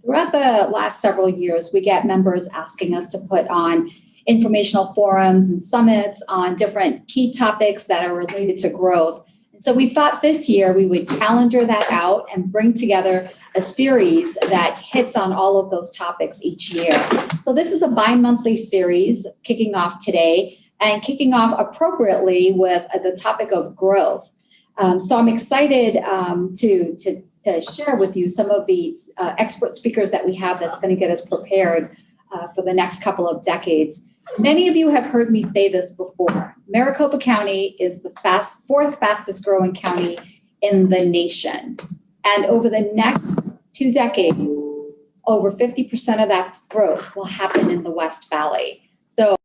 throughout the last several years, we get members asking us to put on informational forums and summits on different key topics that are related to growth. And so we thought this year we would calendar that out and bring together a series that hits on all of those topics each year. So this is a bi-monthly series kicking off today and kicking off appropriately with the topic of growth. So I'm excited to share with you some of these expert speakers that we have that's going to get us prepared for the next couple of decades. Many of you have heard me say this before. Maricopa County is the fourth fastest growing county in the nation. And over the next 2 decades, over 50% of that growth will happen in the West Valley. So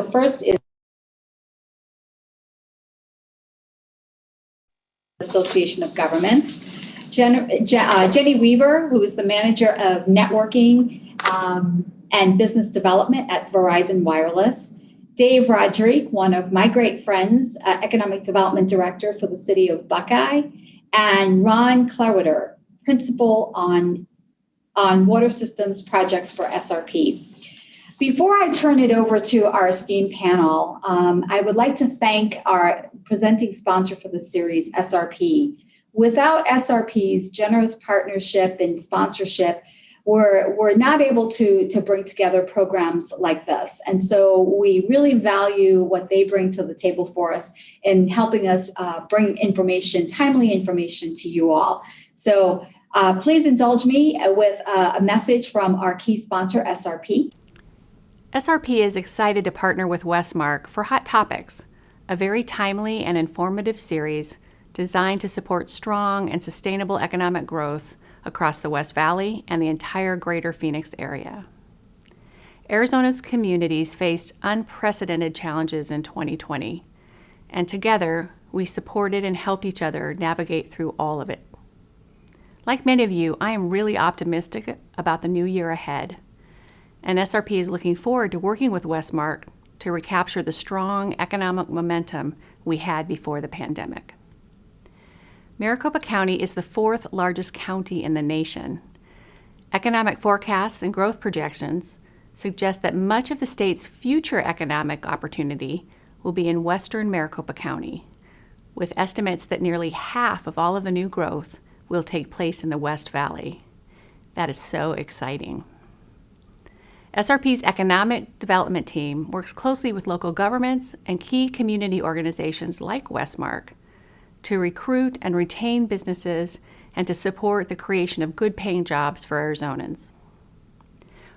first is Association of Governments. Jenny Weaver, who is the manager of networking and business development at Verizon Wireless. Dave Roderique, one of my great friends, economic development director for the city of Buckeye. And Ron Klawitter, principal on water systems projects for SRP. Before I turn it over to our esteemed panel, I would like to thank our presenting sponsor for the series, SRP. Without SRP's generous partnership and sponsorship, we're not able to bring together programs like this. And so we really value what they bring to the table for us in helping us bring information, timely information to you all. So please indulge me with a message from our key sponsor, SRP. SRP is excited to partner with WESTMARC for Hot Topics, a very timely and informative series designed to support strong and sustainable economic growth across the West Valley and the entire greater Phoenix area. Arizona's communities faced unprecedented challenges in 2020, and together we supported and helped each other navigate through all of it. Like many of you, I am really optimistic about the new year ahead, and SRP is looking forward to working with WESTMARC to recapture the strong economic momentum we had before the pandemic. Maricopa County is the 4th largest county in the nation. Economic forecasts and growth projections suggest that much of the state's future economic opportunity will be in western Maricopa County, with estimates that nearly half of all of the new growth will take place in the West Valley. That is so exciting. SRP's economic development team works closely with local governments and key community organizations like WESTMARC to recruit and retain businesses and to support the creation of good-paying jobs for Arizonans.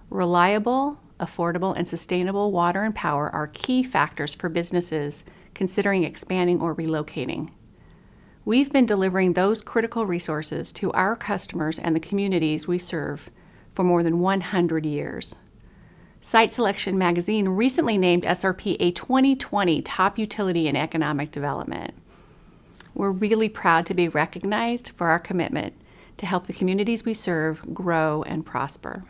Reliable, affordable, and sustainable water and power are key factors for businesses considering expanding or relocating. We've been delivering those critical resources to our customers and the communities we serve for more than 100 years. Site Selection magazine recently named SRP a 2020 top utility in economic development. We're really proud to be recognized for our commitment to help the communities we serve grow and prosper.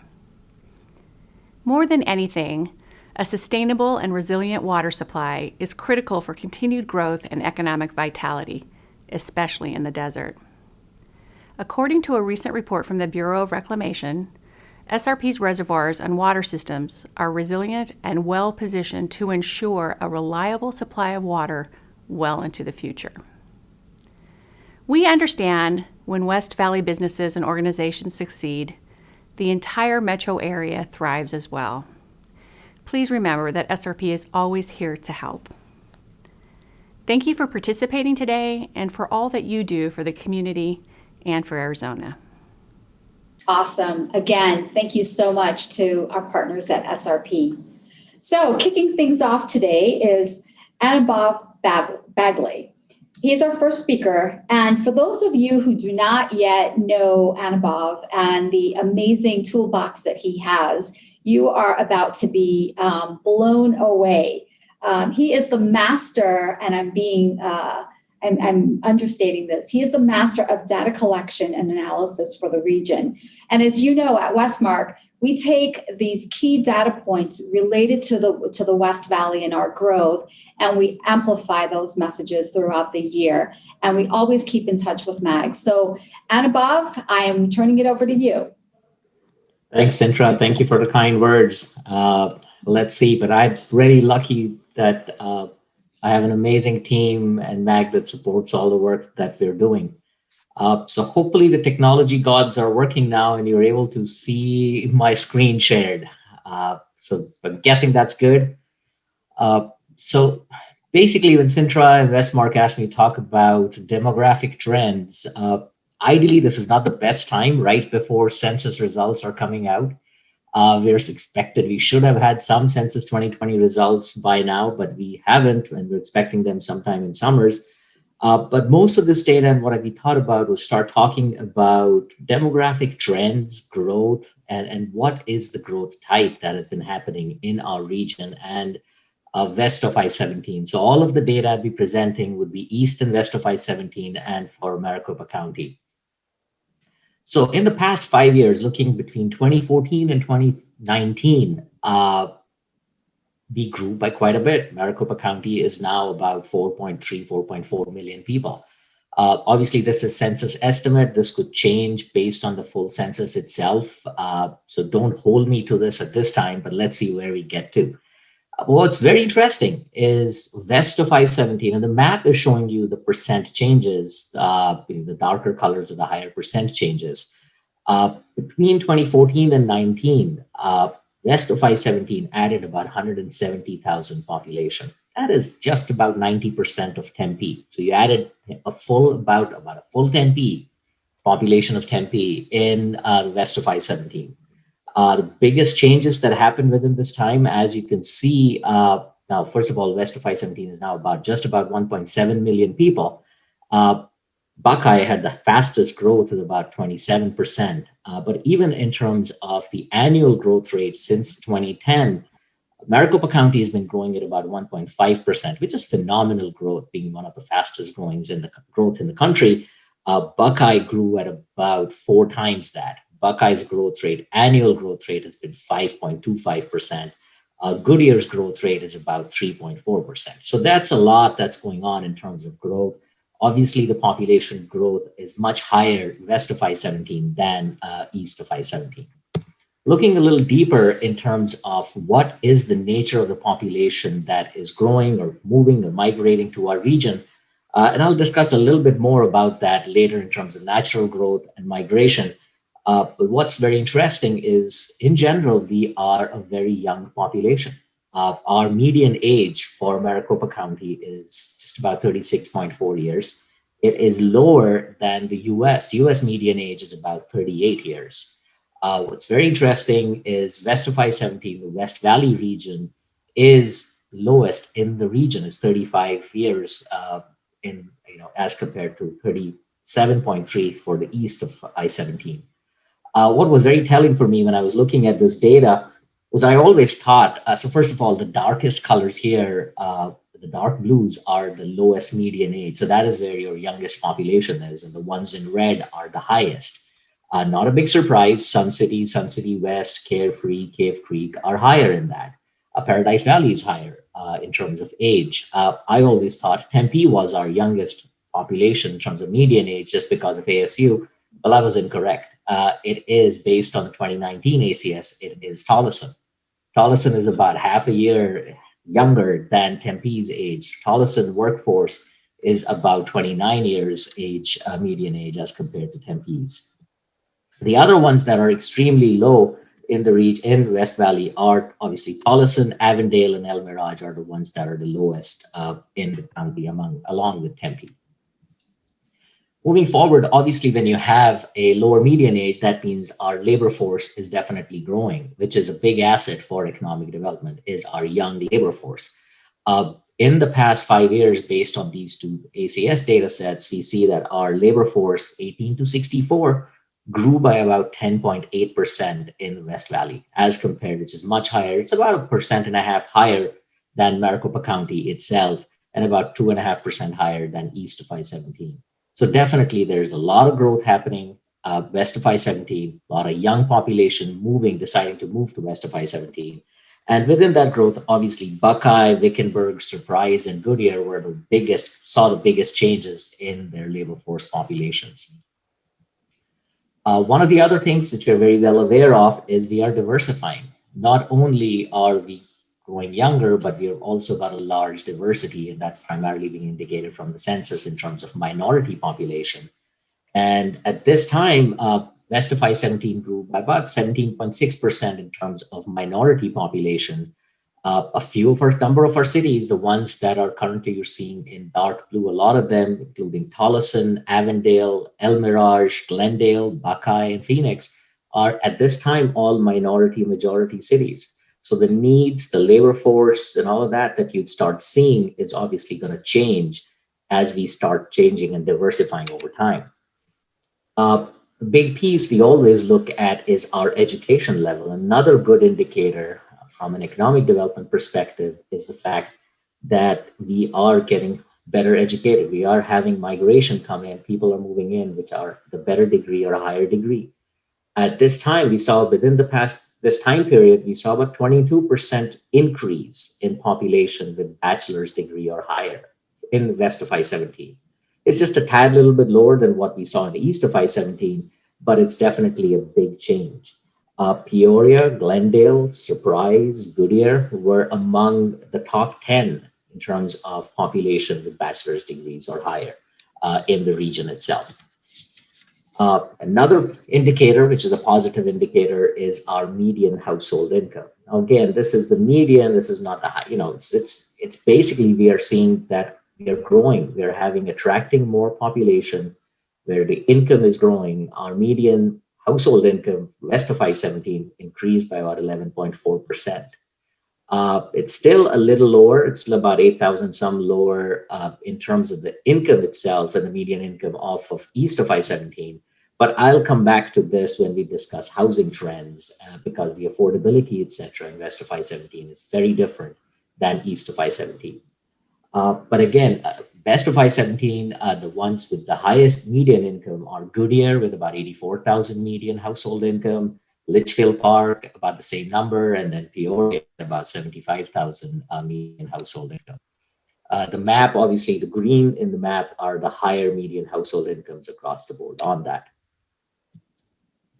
More than anything, a sustainable and resilient water supply is critical for continued growth and economic vitality, especially in the desert. According to a recent report from the Bureau of Reclamation, SRP's reservoirs and water systems are resilient and well-positioned to ensure a reliable supply of water well into the future. We understand when West Valley businesses and organizations succeed, the entire metro area thrives as well. Please remember that SRP is always here to help. Thank you for participating today and for all that you do for the community and for Arizona. Awesome. Again, thank you so much to our partners at SRP. So kicking things off today is Anubhav Bagley. He is our first speaker. And for those of you who do not yet know Anubhav and the amazing toolbox that he has, you are about to be blown away. He is the master, and I'm understating this. He is the master of data collection and analysis for the region. And as you know, at WESTMARC, we take these key data points related to the West Valley and our growth, and we amplify those messages throughout the year. And we always keep in touch with MAG. So Anubhav, I am turning it over to you. Thanks, Sintra. Thank you for the kind words. Let's see, but I'm really lucky that I have an amazing team and MAG that supports all the work that we're doing. So hopefully the technology gods are working now and you're able to see my screen shared. So I'm guessing that's good. So basically when Sintra and WESTMARC asked me to talk about demographic trends, ideally this is not the best time right before census results are coming out. We should have had some census 2020 results by now, but we haven't, and we're expecting them sometime in summers. But most of this data and what we thought about was start talking about demographic trends, growth, and what is the growth type that has been happening in our region and west of I-17. So all of the data I'd be presenting would be east and west of I-17 and for Maricopa County. So in the past 5 years, looking between 2014 and 2019, we grew by quite a bit. Maricopa County is now about 4.4 million people. Obviously, this is census estimate. This could change based on the full census itself. So don't hold me to this at this time, but let's see where we get to. What's very interesting is west of I-17, and the map is showing you the percent changes. The darker colors are the higher percent changes. Between 2014 and 19, west of I-17 added about 170,000 population. That is just about 90% of Tempe. So you added about a full Tempe population of Tempe in the west of I-17. The biggest changes that happened within this time, as you can see, now, first of all, west of I-17 is now just about 1.7 million people. Buckeye had the fastest growth at about 27%. But even in terms of the annual growth rate since 2010, Maricopa County has been growing at about 1.5%, which is phenomenal growth, being one of the fastest growth in the country. Buckeye grew at about 4 times that. Buckeye's growth rate, annual growth rate has been 5.25%. Goodyear's growth rate is about 3.4%. So that's a lot that's going on in terms of growth. Obviously, the population growth is much higher west of I-17 than east of I-17. Looking a little deeper in terms of what is the nature of the population that is growing or moving or migrating to our region, and I'll discuss a little bit more about that later in terms of natural growth and migration. But what's very interesting is, in general, we are a very young population. Our median age for Maricopa County is just about 36.4 years. It is lower than the US. US median age is about 38 years. What's very interesting is west of I-17, the West Valley region, is lowest in the region. It's 35 years as compared to 37.3 for the east of I-17. What was very telling for me when I was looking at this data was I always thought, so first of all, the darkest colors here, the dark blues are the lowest median age. So that is where your youngest population is, and the ones in red are the highest. Not a big surprise, Sun City West, Carefree, Cave Creek are higher in that. Paradise Valley is higher in terms of age. I always thought Tempe was our youngest population in terms of median age just because of ASU. Well, I was incorrect. It is based on the 2019 ACS, it is Tolleson. Tolleson is about half a year younger than Tempe's age. Tolleson workforce is about 29 years median age as compared to Tempe's. The other ones that are extremely low in the region, in West Valley, are obviously Tolleson, Avondale, and El Mirage are the ones that are the lowest in the county along with Tempe. Moving forward, obviously, when you have a lower median age, that means our labor force is definitely growing, which is a big asset for economic development, is our young labor force. In the past 5 years, based on these two ACS data sets, we see that our labor force, 18 to 64, grew by about 10.8% in the West Valley as compared, which is much higher. It's about 1.5% higher than Maricopa County itself, and about 2.5% higher than east of I-17. So definitely there's a lot of growth happening. west of I-17, a lot of young population deciding to move to west of I-17. And within that growth, obviously, Buckeye, Wickenburg, Surprise, and Goodyear saw the biggest changes in their labor force populations. One of the other things that you're very well aware of is we are diversifying. Not only are we growing younger, but we've also got a large diversity, and that's primarily being indicated from the census in terms of minority population. And at this time, west of I-17 grew by about 17.6% in terms of minority population. Number of our cities, the ones that are currently you're seeing in dark blue, a lot of them, including Tolleson, Avondale, El Mirage, Glendale, Buckeye, and Phoenix, are at this time all majority cities. So the needs, the labor force, and all of that you'd start seeing is obviously going to change as we start changing and diversifying over time. The big piece we always look at is our education level. Another good indicator from an economic development perspective is the fact that we are getting better educated. We are having migration come in. People are moving in, which are the better degree or higher degree. At this time, we saw this time period, we saw about 22% increase in population with bachelor's degree or higher in the west of I-17. It's just a tad little bit lower than what we saw in the east of I-17, but it's definitely a big change. Peoria, Glendale, Surprise, Goodyear were among the top 10 in terms of population with bachelor's degrees or higher in the region itself. Another indicator, which is a positive indicator, is our median household income. Now, again, this is the median. This is not the high. It's basically we are seeing that we are growing. We are attracting more population, where the income is growing. Our median household income west of I-17 increased by about 11.4%. It's still a little lower. It's still about 8,000 some lower in terms of the income itself and the median income off of east of I-17. But I'll come back to this when we discuss housing trends because the affordability, et cetera, in west of I-17 is very different than east of I-17. But again, west of I-17, the ones with the highest median income are Goodyear with about 84,000 median household income, Litchfield Park, about the same number, and then Peoria, about 75,000 median household income. The map, obviously, the green in the map are the higher median household incomes across the board on that.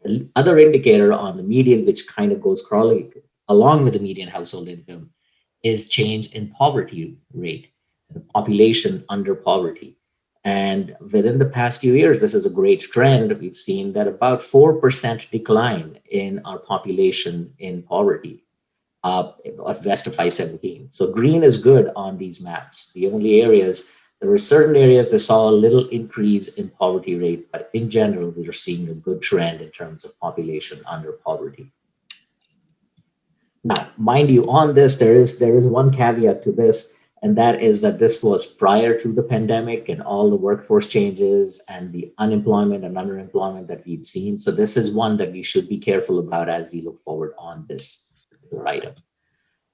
The other indicator on the median, which kind of goes crawling along with the median household income, is change in poverty rate, the population under poverty. And within the past few years, this is a great trend. We've seen that about 4% decline in our population in poverty west of I-17. So green is good on these maps. The only areas, there were certain areas that saw a little increase in poverty rate, but in general, we are seeing a good trend in terms of population under poverty. Now, mind you, on this, there is one caveat to this, and that is that this was prior to the pandemic and all the workforce changes and the unemployment and underemployment that we'd seen. So this is one that we should be careful about as we look forward on this particular item.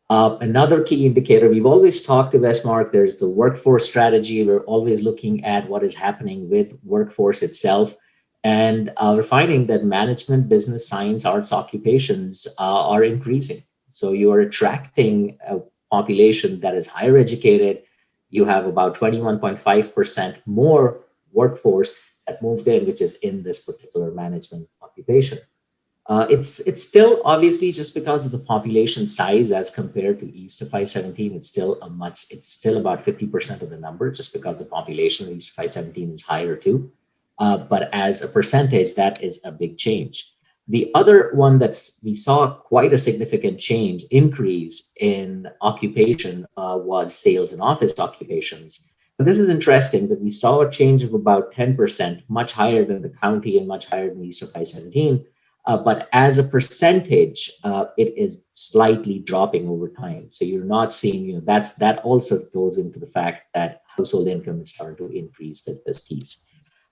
Another key indicator, we've always talked to WESTMARC, there's the workforce strategy. We're always looking at what is happening with workforce itself. And we're finding that management, business, science, arts occupations are increasing. So you are attracting a population that is higher educated. You have about 21.5% more workforce that moved in, which is in this particular management occupation. It's still obviously just because of the population size as compared to east of I-17, it's still about 50% of the number just because the population of east of I-17 is higher too. But as a percentage, that is a big change. The other one we saw quite a significant increase in occupation was sales and office occupations. But this is interesting that we saw a change of about 10%, much higher than the county and much higher than east of I-17. But as a percentage, it is slightly dropping over time. So you're not seeing, that also goes into the fact that household income is starting to increase with this piece.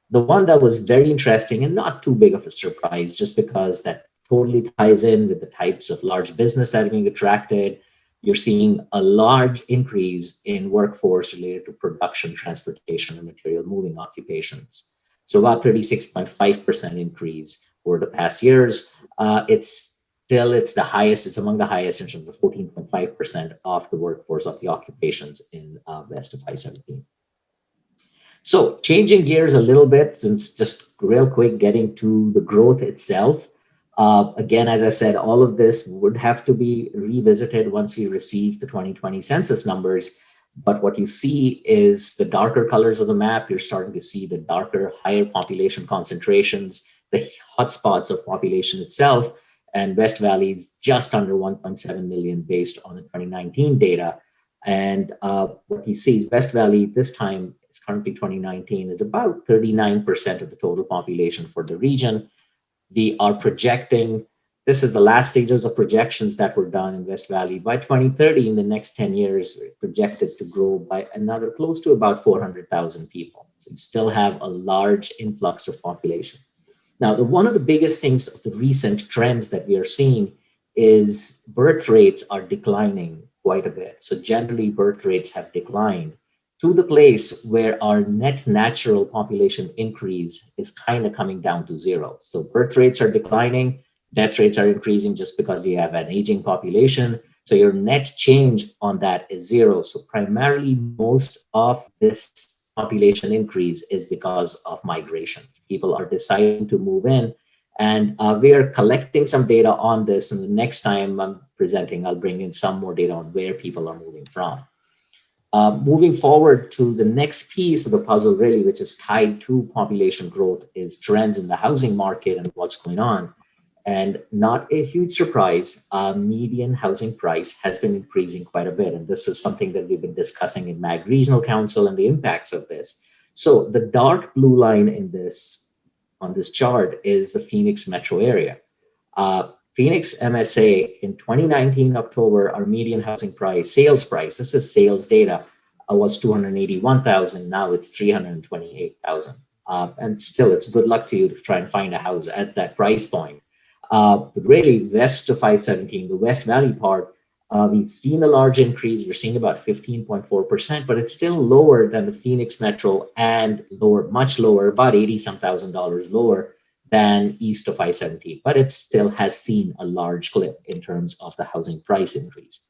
The one that was very interesting and not too big of a surprise, just because that totally ties in with the types of large business that are being attracted. You're seeing a large increase in workforce related to production, transportation, and material moving occupations. So about 36.5% increase over the past years. It's the highest, it's among the highest in terms of 14.5% of the workforce of the occupations in west of I-17. So changing gears a little bit, since just real quick, getting to the growth itself. Again, as I said, all of this would have to be revisited once we receive the 2020 census numbers. But what you see is the darker colors of the map. You're starting to see the darker, higher population concentrations, the hotspots of population itself. And West Valley is just under 1.7 million based on the 2019 data. And what you see is West Valley this time, is currently 2019, is about 39% of the total population for the region. We are projecting, this is the last stages of projections that were done in West Valley. By 2030, in the next 10 years, projected to grow by another close to about 400,000 people. So you still have a large influx of population. Now, one of the biggest things of the recent trends that we are seeing is birth rates are declining quite a bit. So generally, birth rates have declined to the place where our net natural population increase is kind of coming down to zero. So birth rates are declining, death rates are increasing just because we have an aging population. So your net change on that is zero. So primarily, most of this population increase is because of migration. People are deciding to move in. And we are collecting some data on this. And the next time I'm presenting, I'll bring in some more data on where people are moving from. Moving forward to the next piece of the puzzle, really, which is tied to population growth, is trends in the housing market and what's going on. And not a huge surprise, median housing price has been increasing quite a bit. And this is something that we've been discussing in MAG Regional Council and the impacts of this. So the dark blue line in this, on this chart, is the Phoenix metro area. Phoenix MSA in 2019 October, our median housing price, sales price, this is sales data, was 281,000. Now it's 328,000. And still, it's good luck to you to try and find a house at that price point. But really, west of I-17, the West Valley part, we've seen a large increase. We're seeing about 15.4%, but it's still lower than the Phoenix metro and lower, much lower, about $80-some thousand lower than east of I-17, but it still has seen a large clip in terms of the housing price increase.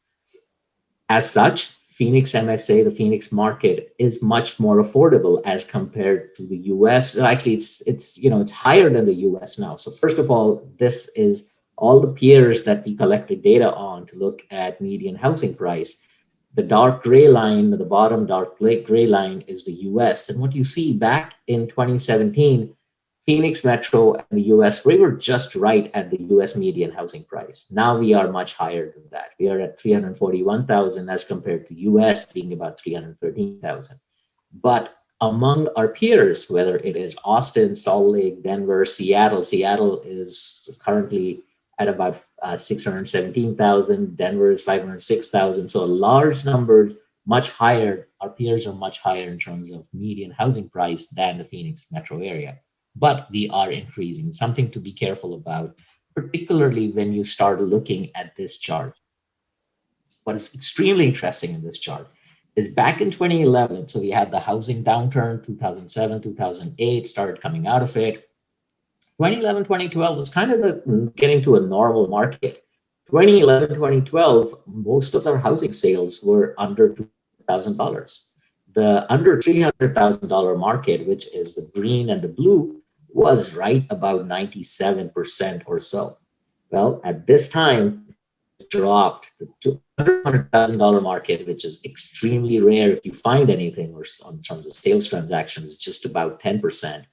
As such, Phoenix MSA, the Phoenix market, is much more affordable as compared to the US. Actually, it's higher than the US now. So first of all, this is all the peers that we collected data on to look at median housing price. The dark gray line, the bottom dark gray line, is the US. And what you see back in 2017, Phoenix Metro and the US, we were just right at the US median housing price. Now we are much higher than that. We are at 341,000 as compared to US being about 313,000. But among our peers, whether it is Austin, Salt Lake, Denver, Seattle is currently at about 617,000. Denver is 506,000. So large numbers, much higher. Our peers are much higher in terms of median housing price than the Phoenix metro area. But we are increasing, something to be careful about, particularly when you start looking at this chart. What is extremely interesting in this chart is back in 2011, so we had the housing downturn, 2007, 2008, started coming out of it. 2011, 2012 was kind of getting to a normal market. 2011, 2012, most of our housing sales were under $2,000. The under $300,000 market, which is the green and the blue, was right about 97% or so. Well, at this time, it dropped to $100,000 market, which is extremely rare if you find anything, or in terms of sales transactions, just about 10%.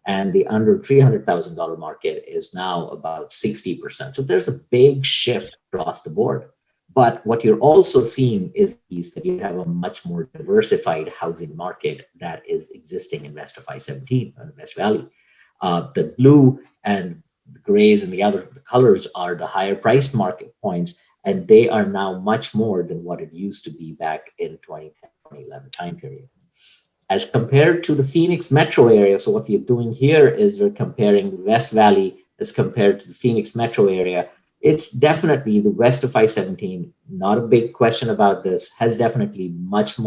And the under $300,000 market is now about 60%. So there's a big shift across the board. But what you're also seeing is that you have a much more diversified housing market that is existing in west of I-17 and West Valley. The blue and the grays and the other colors are the higher priced market points, and they are now much more than what it used to be back in 2010, 2011 time period. As compared to the Phoenix metro area, so what you're doing here is you're comparing the West Valley as compared to the Phoenix metro area. it's definitely the west of I-17, not a big question about this, has definitely a much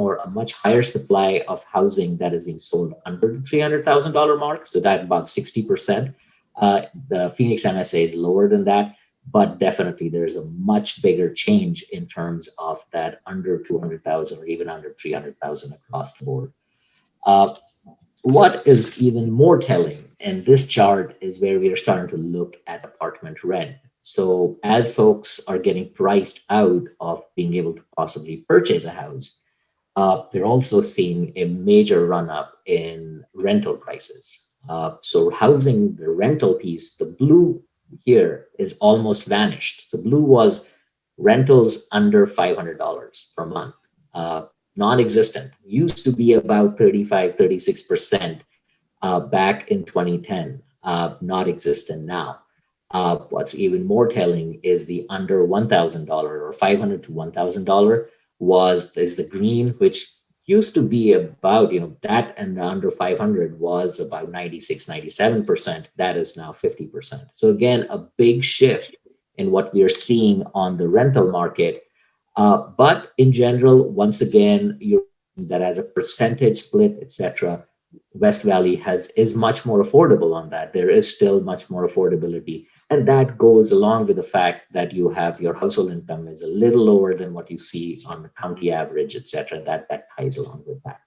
higher supply of housing that is being sold under the $300,000 mark. So that about 60%. The Phoenix MSA is lower than that, but definitely there's a much bigger change in terms of that under 200,000 or even under 300,000 across the board. What is even more telling, and this chart is where we are starting to look at apartment rent. So as folks are getting priced out of being able to possibly purchase a house, they're also seeing a major run up in rental prices. So housing, the rental piece, the blue here is almost vanished. The blue was rentals under $500 per month. Non-existent. Used to be about 35, 36% back in 2010, not existent now. What's even more telling is the under $1,000 or $500 to $1,000 is the green, which used to be about, that and the under 500 was about 96, 97%. That is now 50%. So again, a big shift in what we are seeing on the rental market. But in general, once again, you're that as a percentage split, etc., West Valley is much more affordable on that. There is still much more affordability. And that goes along with the fact that you have your household income is a little lower than what you see on the county average, etc. That ties along with that.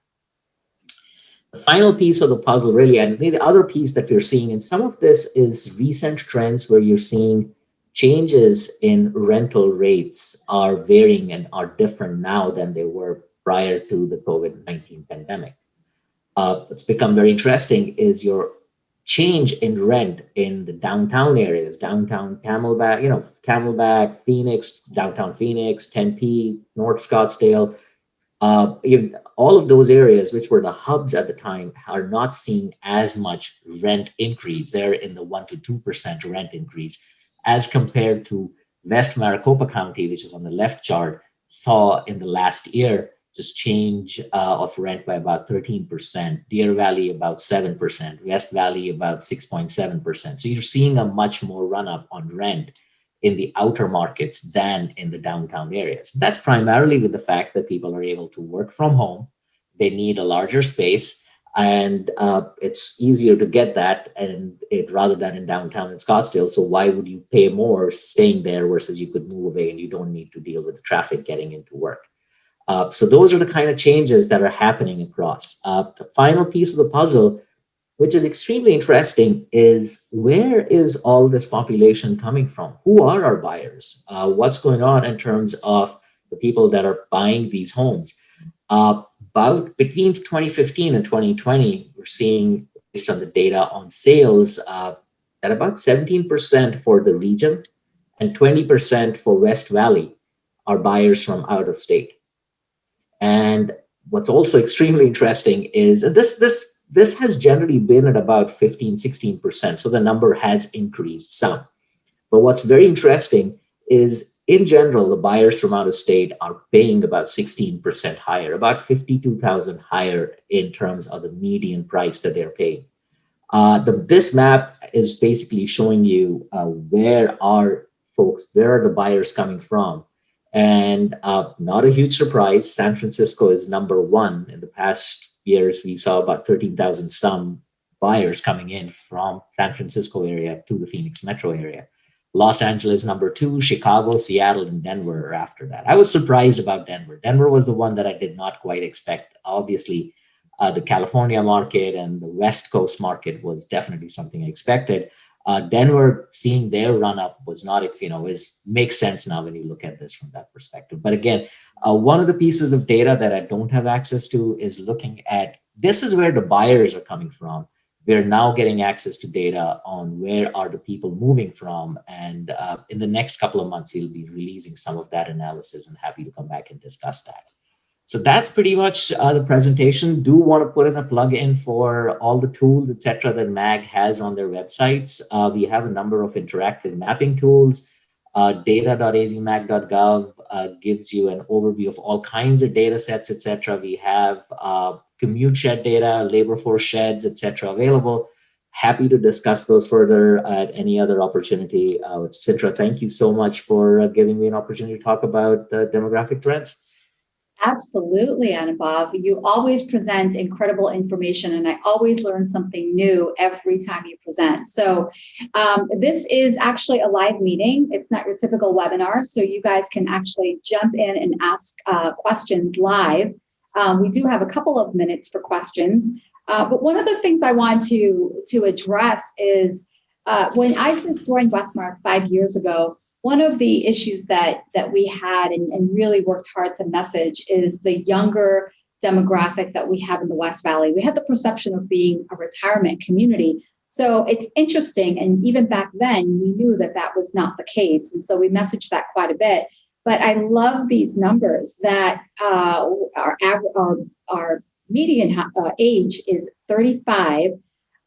The final piece of the puzzle, really, and the other piece that we're seeing, and some of this is recent trends where you're seeing changes in rental rates are varying and are different now than they were prior to the COVID-19 pandemic. What's become very interesting is your change in rent in the downtown areas, downtown Camelback, Phoenix, downtown Phoenix, Tempe, North Scottsdale. All of those areas, which were the hubs at the time, are not seeing as much rent increase. They're in the 1% to 2% rent increase, as compared to West Maricopa County, which is on the left chart, saw in the last year just change of rent by about 13%, Deer Valley about 7%, West Valley about 6.7%. So you're seeing a much more run up on rent in the outer markets than in the downtown areas. That's primarily with the fact that people are able to work from home. They need a larger space, and it's easier to get that rather than in downtown in Scottsdale. So why would you pay more staying there versus you could move away and you don't need to deal with the traffic getting into work? So those are the kind of changes that are happening across. The final piece of the puzzle, which is extremely interesting, is where is all this population coming from? Who are our buyers? What's going on in terms of the people that are buying these homes? About between 2015 and 2020, we're seeing, based on the data on sales, that about 17% for the region and 20% for West Valley are buyers from out of state. And what's also extremely interesting is this has generally been at about 15, 16%. So the number has increased some. But what's very interesting is, in general, the buyers from out of state are paying about 16% higher, about $52,000 higher in terms of the median price that they're paying. This map is basically showing you where are the buyers coming from. And not a huge surprise, San Francisco is number one. In the past years, we saw about 13,000 some buyers coming in from San Francisco area to the Phoenix metro area. Los Angeles number two, Chicago, Seattle, and Denver are after that. I was surprised about Denver. Denver was the one that I did not quite expect. Obviously, the California market and the West Coast market was definitely something I expected. Denver, seeing their run up was not, makes sense now when you look at this from that perspective. But again, one of the pieces of data that I don't have access to is looking at, this is where the buyers are coming from. We're now getting access to data on where are the people moving from. And in the next couple of months, we'll be releasing some of that analysis, and happy to come back and discuss that. So that's pretty much the presentation. Do want to put in a plug-in for all the tools, etc., that MAG has on their websites. We have a number of interactive mapping tools. Data.azmag.gov gives you an overview of all kinds of data sets, etc. We have commute shed data, labor force sheds, etc. available. happy to discuss those further at any other opportunity. Sintra, thank you so much for giving me an opportunity to talk about demographic trends. Absolutely, Anubhav. You always present incredible information, and I always learn something new every time you present. So this is actually a live meeting. It's not your typical webinar, so you guys can actually jump in and ask questions live. We do have a couple of minutes for questions, but one of the things I want to address is when I first joined WESTMARC 5 years ago, one of the issues that we had and really worked hard to message is the younger demographic that we have in the West Valley. We had the perception of being a retirement community. So it's interesting. And even back then, we knew that that was not the case. And so we messaged that quite a bit. But I love these numbers that our median age is 35.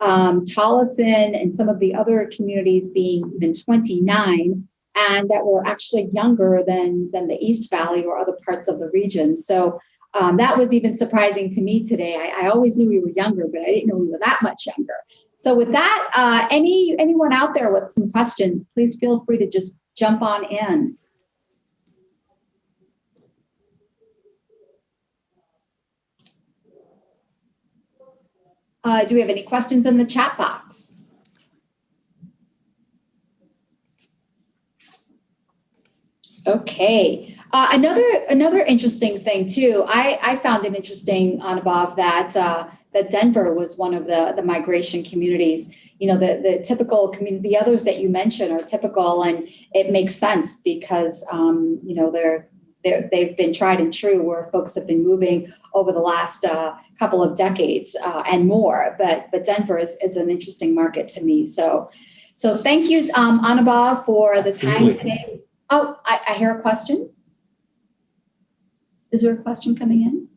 Tolleson and some of the other communities being even 29. And that were actually younger than the East Valley or other parts of the region. So that was even surprising to me today. I always knew we were younger, but I didn't know we were that much younger. So with that, anyone out there with some questions, please feel free to just jump on in. Do we have any questions in the chat box? Okay. Another interesting thing too. I found it interesting, Anubhav, that Denver was one of the migration communities. You know, the typical community. The others that you mentioned are typical, and it makes sense because you know they've been tried and true, where folks have been moving over the last couple of decades and more. But Denver is an interesting market to me. So thank you, Anubhav, for the time today. Oh, I hear a question. Is there a question coming in?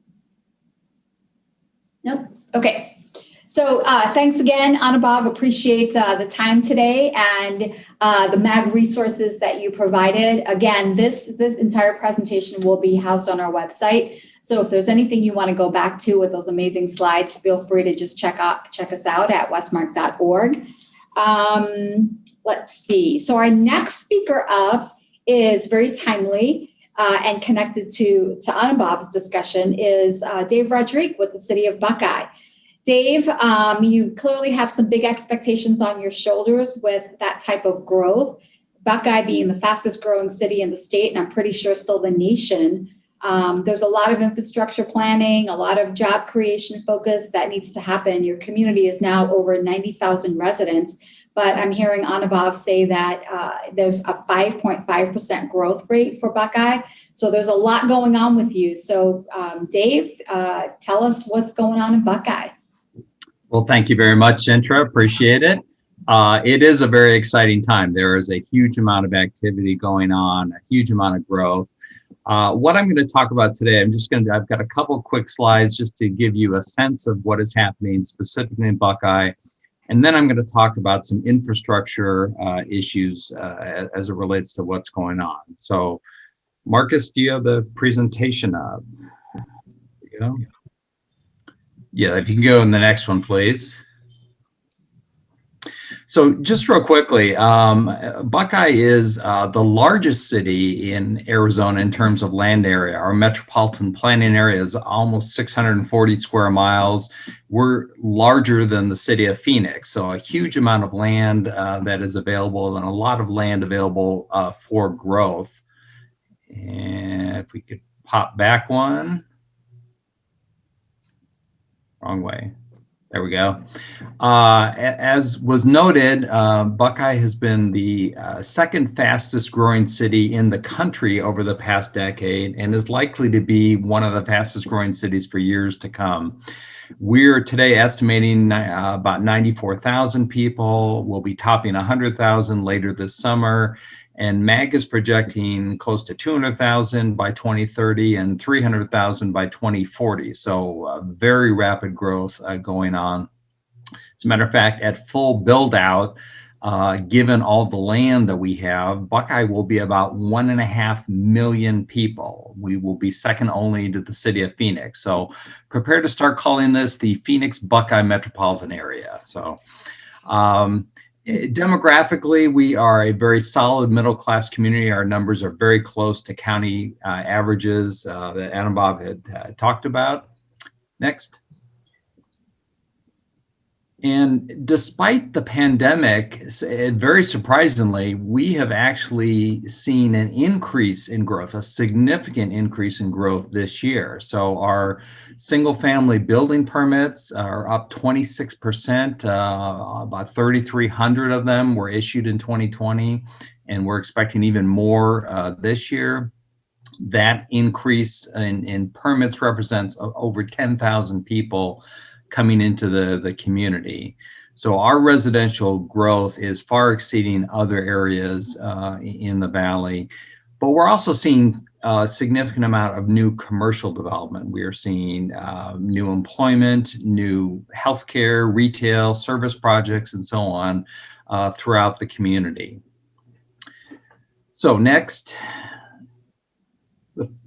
Nope. Okay. So thanks again, Anubhav. Appreciate the time today and the MAG resources that you provided. Again, this entire presentation will be housed on our website. So if there's anything you want to go back to with those amazing slides, feel free to just check us out at westmarc.org. Let's see. So our next speaker up is very timely and connected to Anubhav's discussion is Dave Roderique with the city of Buckeye. Dave, you clearly have some big expectations on your shoulders with that type of growth. Buckeye being the fastest growing city in the state, and I'm pretty sure still the nation. There's a lot of infrastructure planning, a lot of job creation focus that needs to happen. Your community is now over 90,000 residents, but I'm hearing Anubhav say that there's a 5.5% growth rate for Buckeye. So there's a lot going on with you. So Dave, tell us what's going on in Buckeye. Well, thank you very much, Sintra. Appreciate it. It is a very exciting time. There is a huge amount of activity going on, a huge amount of growth. What I'm going to talk about today, I've got a couple quick slides just to give you a sense of what is happening specifically in Buckeye. And then I'm going to talk about some infrastructure issues as it relates to what's going on. So Marcus, do you have the presentation up? There you go. Yeah, if you can go in the next one, please. So just real quickly, Buckeye is the largest city in Arizona in terms of land area. Our metropolitan planning area is almost 640 square miles. We're larger than the city of Phoenix, so a huge amount of land that is available and a lot of land available for growth. And if we could pop back one. Wrong way. There we go. As was noted, Buckeye has been the second fastest growing city in the country over the past decade and is likely to be one of the fastest growing cities for years to come. We're today estimating about 94,000 people. We'll be topping 100,000 later this summer. And MAG is projecting close to 200,000 by 2030 and 300,000 by 2040. So very rapid growth going on. As a matter of fact, at full build out, given all the land that we have, Buckeye will be about 1.5 million people. We will be second only to the city of Phoenix. So prepare to start calling this the Phoenix Buckeye metropolitan area. So Demographically, we are a very solid middle-class community. Our numbers are very close to county averages that Anubhav had talked about. Next. And despite the pandemic, very surprisingly, we have actually seen an increase in growth, a significant increase in growth this year. So our single-family building permits are up 26%. About 3,300 of them were issued in 2020, and we're expecting even more this year. That increase in permits represents over 10,000 people coming into the community. So our residential growth is far exceeding other areas in the valley, but we're also seeing a significant amount of new commercial development. We are seeing new employment, new healthcare, retail, service projects, and so on throughout the community. So next.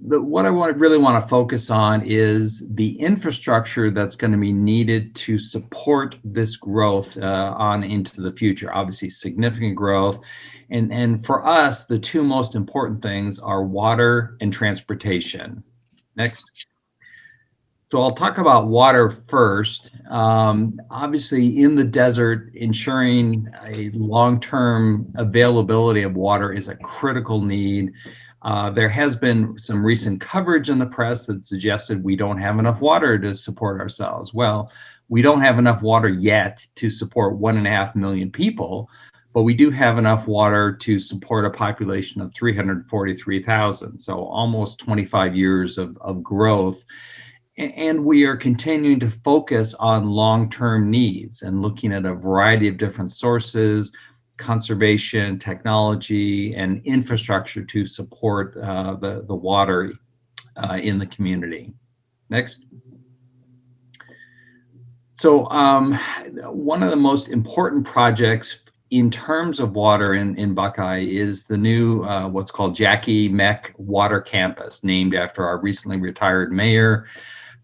What I really want to focus on is the infrastructure that's going to be needed to support this growth on into the future. Obviously, significant growth. And for us, the two most important things are water and transportation. Next. So I'll talk about water first. Obviously, in the desert, ensuring a long-term availability of water is a critical need. There has been some recent coverage in the press that suggested we don't have enough water to support ourselves. Well, we don't have enough water yet to support 1.5 million people, but we do have enough water to support a population of 343,000. So almost 25 years of growth. And we are continuing to focus on long-term needs and looking at a variety of different sources, conservation, technology, and infrastructure to support the water in the community. Next. So one of the most important projects in terms of water in Buckeye is the new what's called Jackie Mech Water Campus, named after our recently retired mayor.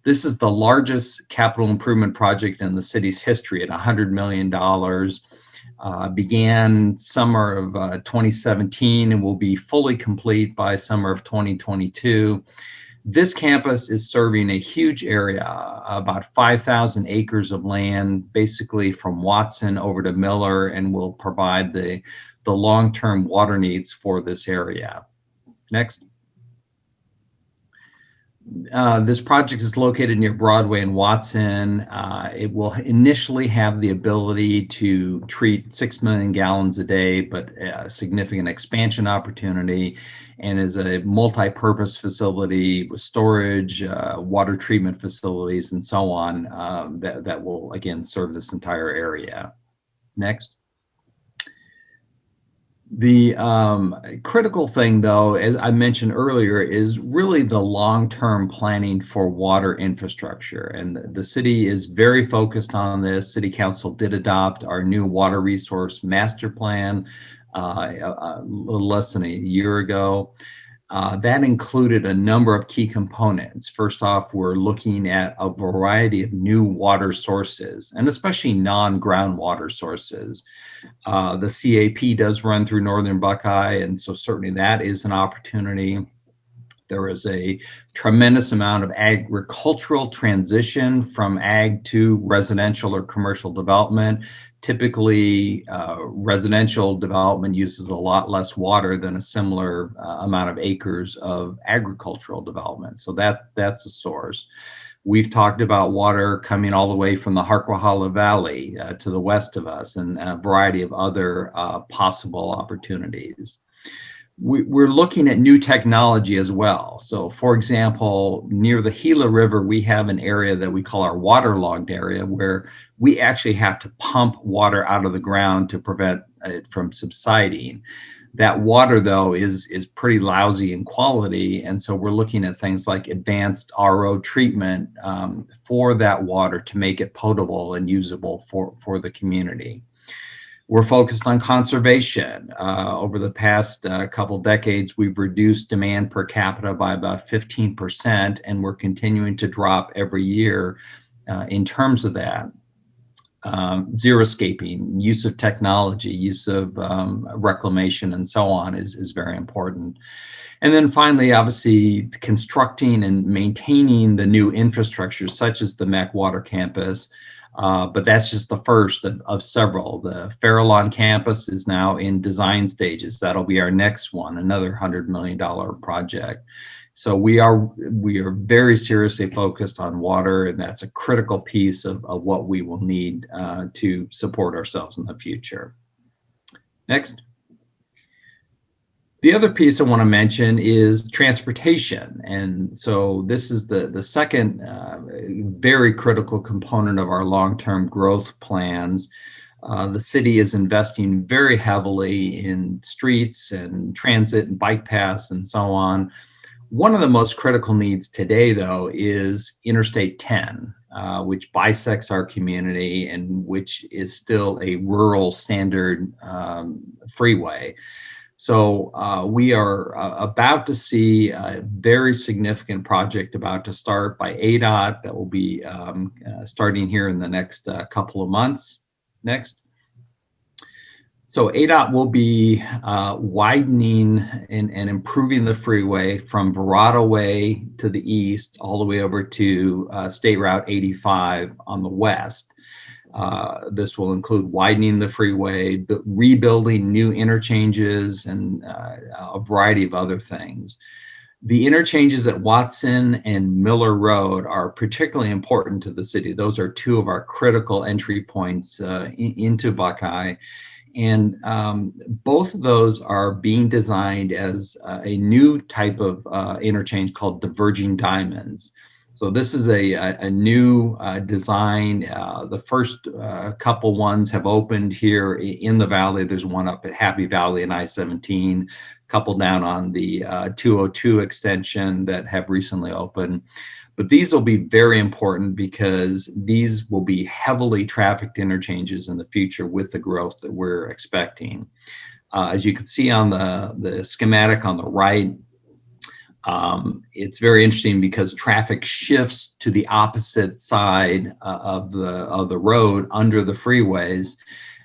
This is the largest capital improvement project in the city's history at $100 million. Began summer of 2017 and will be fully complete by summer of 2022. This campus is serving a huge area, about 5,000 acres of land, basically from Watson over to Miller, and will provide the long-term water needs for this area. Next. This project is located near Broadway and Watson. It will initially have the ability to treat 6 million gallons a day, but a significant expansion opportunity, and is a multi-purpose facility with storage, water treatment facilities, and so on that will, again, serve this entire area. Next. The critical thing, though, as I mentioned earlier, is really the long-term planning for water infrastructure. And the city is very focused on this. City Council did adopt our new water resource master plan a little less than a year ago. That included a number of key components. First off, we're looking at a variety of new water sources, and especially non-groundwater sources. The CAP does run through northern Buckeye, and so certainly that is an opportunity. There is a tremendous amount of agricultural transition from ag to residential or commercial development. Typically, residential development uses a lot less water than a similar amount of acres of agricultural development. So that's a source. We've talked about water coming all the way from the Harquahala Valley to the west of us, and a variety of other possible opportunities. We're looking at new technology as well. So, for example, near the Gila River, we have an area that we call our waterlogged area, where we actually have to pump water out of the ground to prevent it from subsiding. That water, though, is pretty lousy in quality, and so we're looking at things like advanced RO treatment for that water to make it potable and usable for the community. We're focused on conservation. Over the past couple decades, we've reduced demand per capita by about 15%, and we're continuing to drop every year in terms of that. xeriscaping, use of technology, use of reclamation, and so on is very important. And then finally, obviously, constructing and maintaining the new infrastructure, such as the Mech water campus. But that's just the first of several. The Farallon campus is now in design stages. That'll be our next one, another $100 million project. So we are very seriously focused on water, and that's a critical piece of what we will need to support ourselves in the future. Next. The other piece I want to mention is transportation. And so this is the second very critical component of our long-term growth plans. The city is investing very heavily in streets and transit and bike paths and so on. One of the most critical needs today, though, is Interstate 10, which bisects our community and which is still a rural standard freeway. So we are about to see a very significant project about to start by ADOT that will be starting here in the next couple of months. Next. So ADOT will be widening and improving the freeway from Verrado Way to the east all the way over to State Route 85 on the west. This will include widening the freeway, rebuilding new interchanges, and a variety of other things. The interchanges at Watson and Miller Road are particularly important to the city. Those are two of our critical entry points into Buckeye. And both of those are being designed as a new type of interchange called Diverging Diamonds. So this is a new design. The first couple ones have opened here in the valley. There's one up at Happy Valley and I-17, a couple down on the 202 extension that have recently opened. But these will be very important because these will be heavily trafficked interchanges in the future with the growth that we're expecting. As you can see on the schematic on the right, it's very interesting because traffic shifts to the opposite side of the road under the freeways.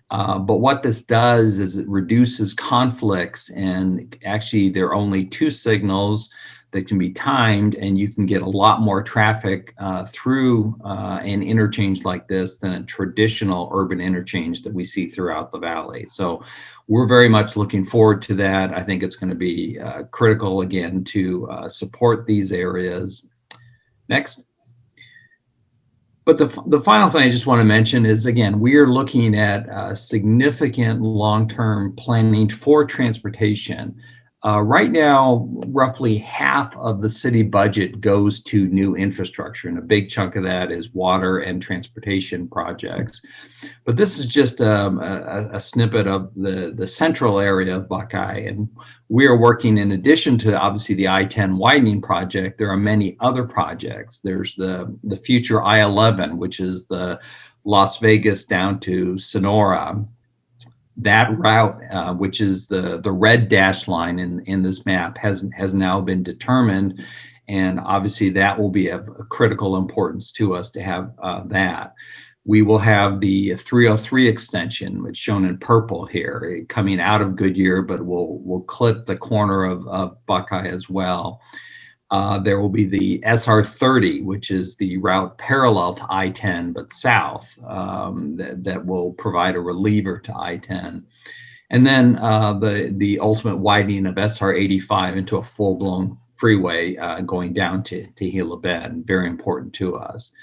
But what this does is it reduces conflicts, and actually there are only two signals that can be timed, and you can get a lot more traffic through an interchange like this than a traditional urban interchange that we see throughout the valley. So we're very much looking forward to that. I think it's going to be critical, again, to support these areas. Next. But the final thing I just want to mention is, again, we are looking at significant long-term planning for transportation. Right now, roughly half of the city budget goes to new infrastructure, and a big chunk of that is water and transportation projects. But this is just a snippet of the central area of Buckeye, and we are working, in addition to obviously the I-10 widening project, there are many other projects. There's the future I-11, which is the Las Vegas down to Sonora. That route, which is the red dashed line in this map, has now been determined, and obviously that will be of critical importance to us to have that. We will have the 303 extension, which is shown in purple here, coming out of Goodyear, but will clip the corner of Buckeye as well. There will be the SR30, which is the route parallel to I-10, but south, that will provide a reliever to I-10. And then the ultimate widening of SR85 into a full-blown freeway going down to Gila Bend, very important to us.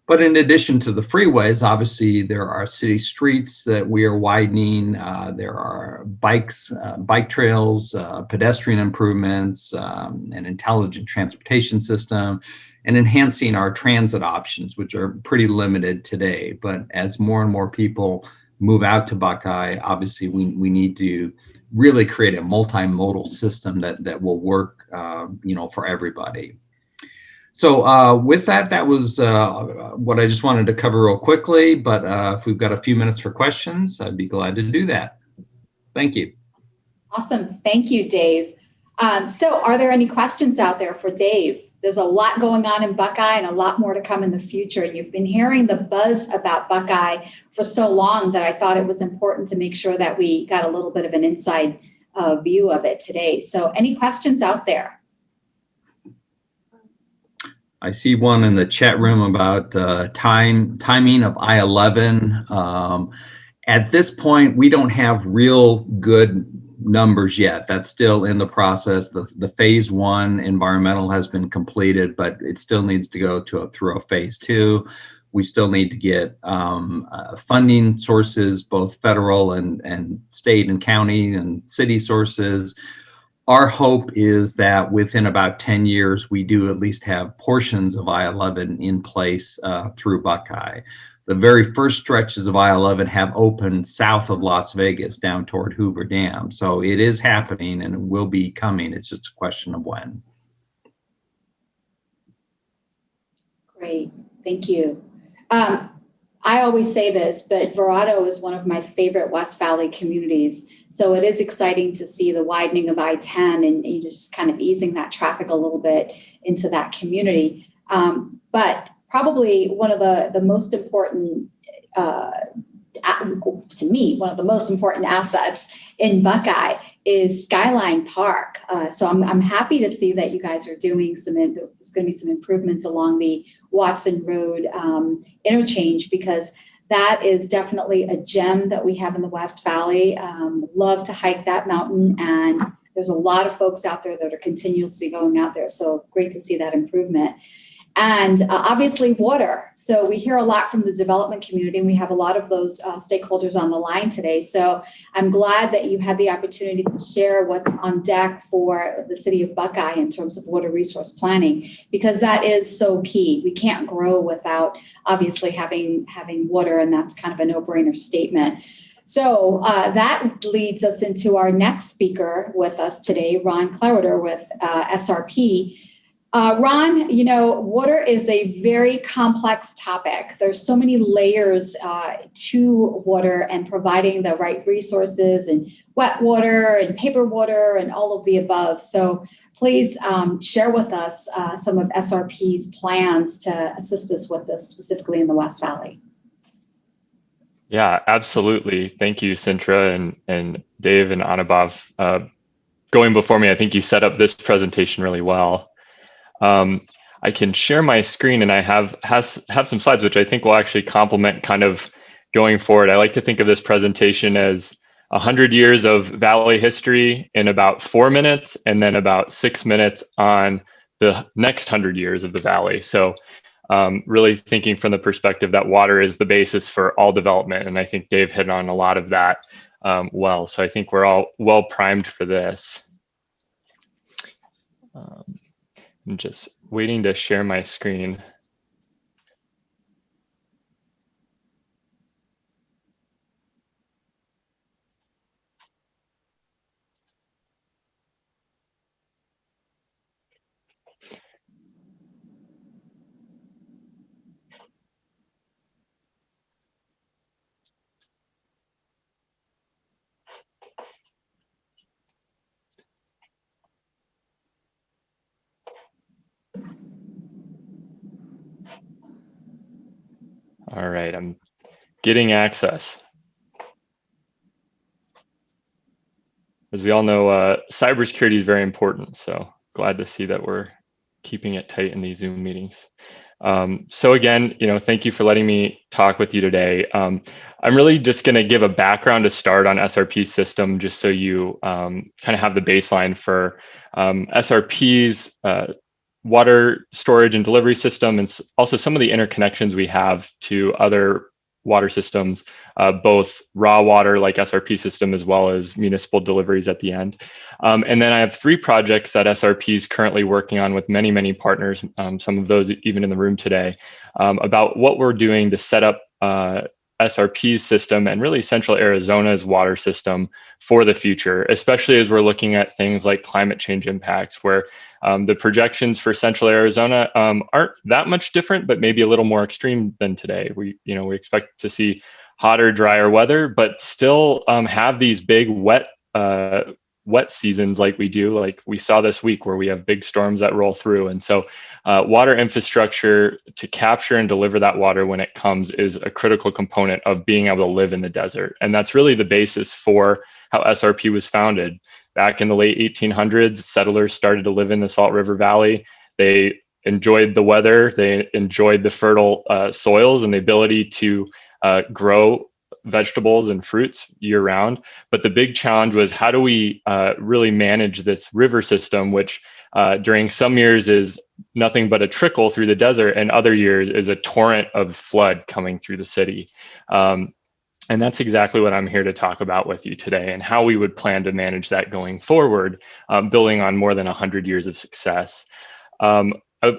But in addition to the freeways, obviously there are city streets that we are widening. There are bike trails, pedestrian improvements, an intelligent transportation system, and enhancing our transit options, which are pretty limited today. But as more and more people move out to Buckeye, obviously we need to really create a multimodal system that will work, for everybody. So with that was what I just wanted to cover real quickly, but if we've got a few minutes for questions, I'd be glad to do that. Thank you. Awesome. Thank you, Dave. So are there any questions out there for Dave There's a lot going on in Buckeye and a lot more to come in the future. And you've been hearing the buzz about Buckeye for so long that I thought it was important to make sure that we got a little bit of an inside view of it today. So any questions out there? I see one in the chat room about timing of I-11. At this point, we don't have real good numbers yet. That's still in the process. The phase 1 environmental has been completed, but it still needs to go through a phase 2. We still need to get funding sources, both federal and state and county and city sources. Our hope is that within about 10 years, we do at least have portions of I-11 in place through Buckeye. The very first stretches of I-11 have opened south of Las Vegas down toward Hoover Dam. So it is happening and it will be coming. It's just a question of when. Great, thank you. I always say this, but Verrado is one of my favorite West Valley communities. So it is exciting to see the widening of I-10 and just kind of easing that traffic a little bit into that community. But probably one of the most important, to me, one of the most important assets in Buckeye is Skyline Park. So I'm happy to see that you guys are doing there's going to be some improvements along the Watson Road interchange, because that is definitely a gem that we have in the West Valley. Love to hike that mountain, and there's a lot of folks out there that are continuously going out there. So great to see that improvement. And obviously water. So we hear a lot from the development community, and we have a lot of those stakeholders on the line today. So I'm glad that you had the opportunity to share what's on deck for the city of Buckeye in terms of water resource planning, because that is so key. We can't grow without obviously having water, and that's kind of a no-brainer statement. So that leads us into our next speaker with us today, Ron Clarator with SRP. Ron, water is a very complex topic. There's so many layers to water, and providing the right resources and wet water and paper water and all of the above. So please share with us some of SRP's plans to assist us with this, specifically in the West Valley. Yeah, absolutely. Thank you, Sintra and Dave and Anubhav. Going before me, I think you set up this presentation really well. I can share my screen, and I have some slides which I think will actually complement kind of going forward. I like to think of this presentation as 100 years of Valley history in about 4 minutes, and then about 6 minutes on the next 100 years of the Valley. So really thinking from the perspective that water is the basis for all development. And I think Dave hit on a lot of that well. So I think we're all well primed for this. I'm just waiting to share my screen. All right, I'm getting access. As we all know, cybersecurity is very important, so glad to see that we're keeping it tight in these Zoom meetings. So again, thank you for letting me talk with you today. I'm really just going to give a background to start on SRP's system, just so you kind of have the baseline for SRP's water storage and delivery system, and also some of the interconnections we have to other water systems, both raw water like SRP system, as well as municipal deliveries at the end. And then I have 3 projects that SRP is currently working on with many, many partners, some of those even in the room today, about what we're doing to set up SRP's system and really Central Arizona's water system for the future, especially as we're looking at things like climate change impacts, where the projections for Central Arizona aren't that much different, but maybe a little more extreme than today. We expect to see hotter, drier weather, but still have these big wet wet seasons like we do, like we saw this week where we have big storms that roll through. And so water infrastructure to capture and deliver that water when it comes is a critical component of being able to live in the desert. And that's really the basis for how SRP was founded. Back in the late 1800s, settlers started to live in the Salt River Valley. They enjoyed the weather, they enjoyed the fertile soils and the ability to grow vegetables and fruits year round. But the big challenge was, how do we really manage this river system, which during some years is nothing but a trickle through the desert, and other years is a torrent of flood coming through the city. And that's exactly what I'm here to talk about with you today, and how we would plan to manage that going forward, building on more than 100 years of success.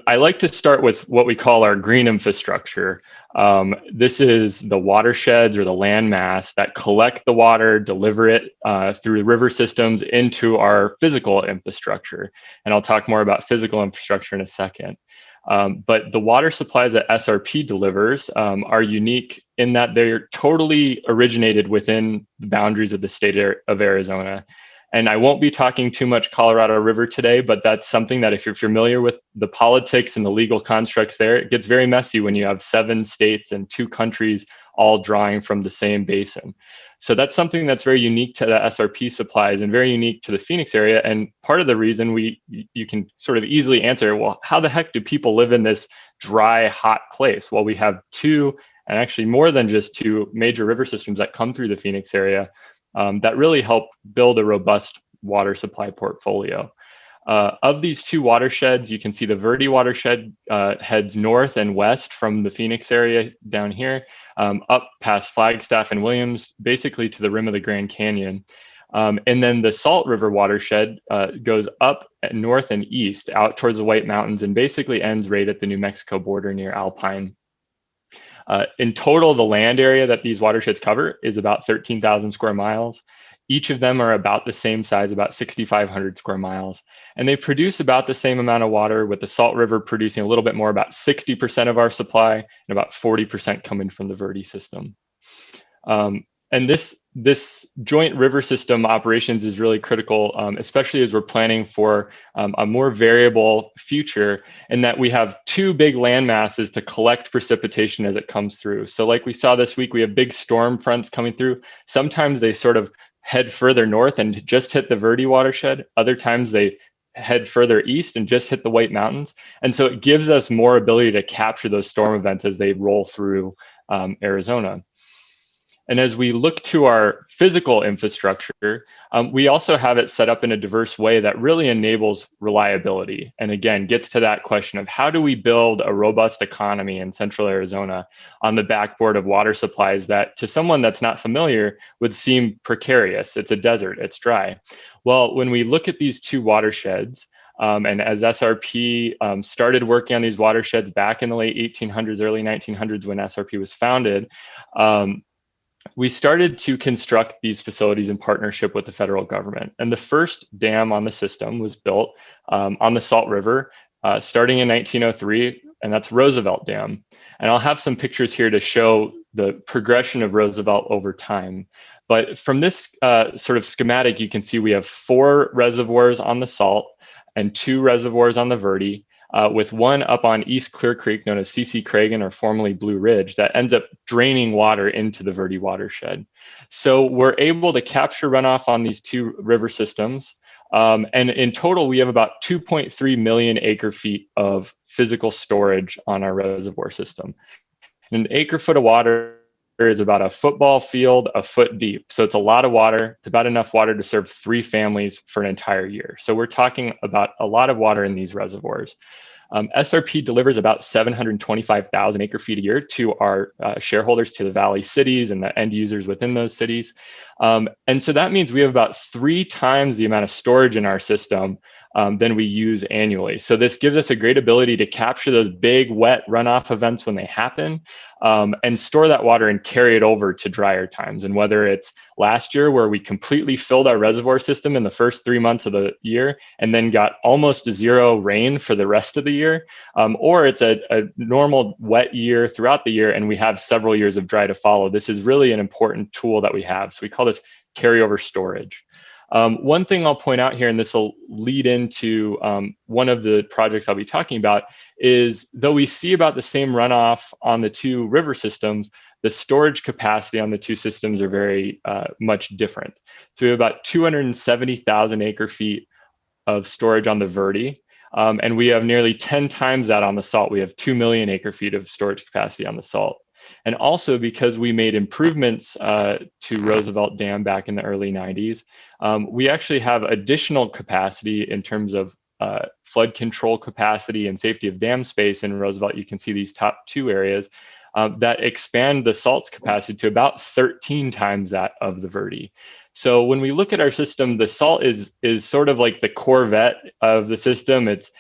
I like to start with what we call our green infrastructure. This is the watersheds or the land mass that collect the water, deliver it through river systems into our physical infrastructure. And I'll talk more about physical infrastructure in a second. But the water supplies that SRP delivers are unique in that they're totally originated within the boundaries of the state of Arizona. And I won't be talking too much Colorado River today, but that's something that if you're familiar with the politics and the legal constructs there, it gets very messy when you have 7 states and 2 countries all drawing from the same basin. So that's something that's very unique to the SRP supplies and very unique to the Phoenix area. And part of the reason you can sort of easily answer, well, how the heck do people live in this dry, hot place? Well, we have 2, and actually more than just 2 major river systems that come through the Phoenix area that really help build a robust water supply portfolio. Of these 2 watersheds, you can see the Verde watershed heads north and west from the Phoenix area down here, up past Flagstaff and Williams, basically to the rim of the Grand Canyon. And then the Salt River watershed goes up north and east out towards the White Mountains and basically ends right at the New Mexico border near Alpine. In total, the land area that these watersheds cover is about 13,000 square miles. Each of them are about the same size, about 6,500 square miles. And they produce about the same amount of water, with the Salt River producing a little bit more, about 60% of our supply, and about 40% coming from the Verde system. And this joint river system operations is really critical, especially as we're planning for a more variable future, in that we have 2 big land masses to collect precipitation as it comes through. So like we saw this week, we have big storm fronts coming through. Sometimes they sort of head further north and just hit the Verde watershed. Other times they head further east and just hit the White Mountains. And so it gives us more ability to capture those storm events as they roll through Arizona. And as we look to our physical infrastructure, we also have it set up in a diverse way that really enables reliability. And again, gets to that question of, how do we build a robust economy in central Arizona on the backboard of water supplies that, to someone that's not familiar, would seem precarious. It's a desert, it's dry. Well, when we look at these 2 watersheds, and as SRP started working on these watersheds back in the late 1800s, early 1900s, when SRP was founded, we started to construct these facilities in partnership with the federal government. And the first dam on the system was built on the Salt River starting in 1903, and that's Roosevelt Dam. And I'll have some pictures here to show the progression of Roosevelt over time. But from this sort of schematic, you can see we have 4 reservoirs on the Salt and 2 reservoirs on the Verde, with one up on East Clear Creek, known as C.C. Cragen, or formerly Blue Ridge, that ends up draining water into the Verde watershed. So we're able to capture runoff on these 2 river systems. And in total, we have about 2.3 million acre feet of physical storage on our reservoir system. And an acre foot of water is about a football field a foot deep. So it's a lot of water. It's about enough water to serve 3 families for an entire year. So we're talking about a lot of water in these reservoirs. SRP delivers about 725,000 acre feet a year to our shareholders, to the Valley cities and the end users within those cities. And so that means we have about 3 times the amount of storage in our system than we use annually. So this gives us a great ability to capture those big wet runoff events when they happen, and store that water and carry it over to drier times. And whether it's last year, where we completely filled our reservoir system in the first 3 months of the year and then got almost 0 rain for the rest of the year, or it's a normal wet year throughout the year and we have several years of dry to follow, this is really an important tool that we have. So we call this carryover storage. One thing I'll point out here, and this will lead into one of the projects I'll be talking about, is though we see about the same runoff on the two river systems, the storage capacity on the two systems are very much different. So we have about 270,000 acre feet of storage on the Verde, and we have nearly 10 times that on the Salt. We have 2 million acre feet of storage capacity on the Salt. And also because we made improvements to Roosevelt Dam back in the early 90s, we actually have additional capacity in terms of flood control capacity and safety of dam space in Roosevelt. You can see these top two areas that expand the Salt's capacity to about 13 times that of the Verde. So when we look at our system, the Salt is sort of like the Corvette of the system. It's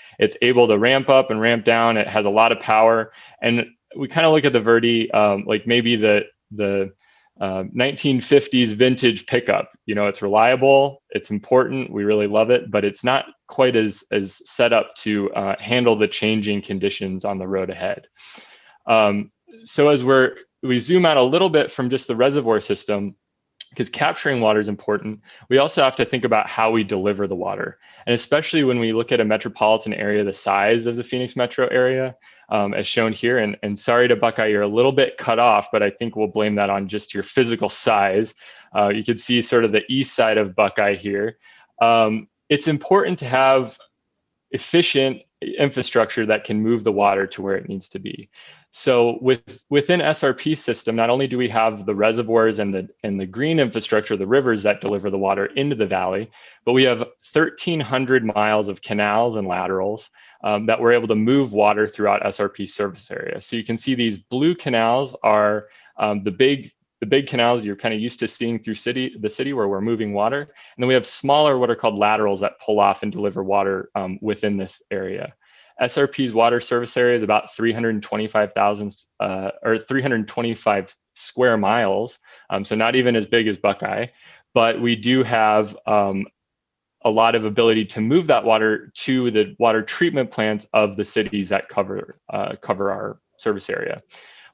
able to ramp up and ramp down. It has a lot of power, and we kind of look at the Verde like maybe the 1950s vintage pickup. You know, it's reliable, it's important, we really love it, but it's not quite as set up to handle the changing conditions on the road ahead. So as we zoom out a little bit from just the reservoir system, because capturing water is important, we also have to think about how we deliver the water. And especially when we look at a metropolitan area the size of the Phoenix metro area, as shown here, and sorry to Buckeye, you're a little bit cut off, but I think we'll blame that on just your physical size. You can see sort of the east side of Buckeye here. It's important to have efficient infrastructure that can move the water to where it needs to be. So within SRP system, not only do we have the reservoirs and the green infrastructure, the rivers that deliver the water into the valley, but we have 1,300 miles of canals and laterals that we're able to move water throughout SRP service area. So you can see these blue canals are the big canals you're kind of used to seeing through the city where we're moving water. And then we have smaller, what are called laterals, that pull off and deliver water within this area. SRP's water service area is about 325,000 or 325 square miles. So not even as big as Buckeye, but we do have a lot of ability to move that water to the water treatment plants of the cities that cover our service area.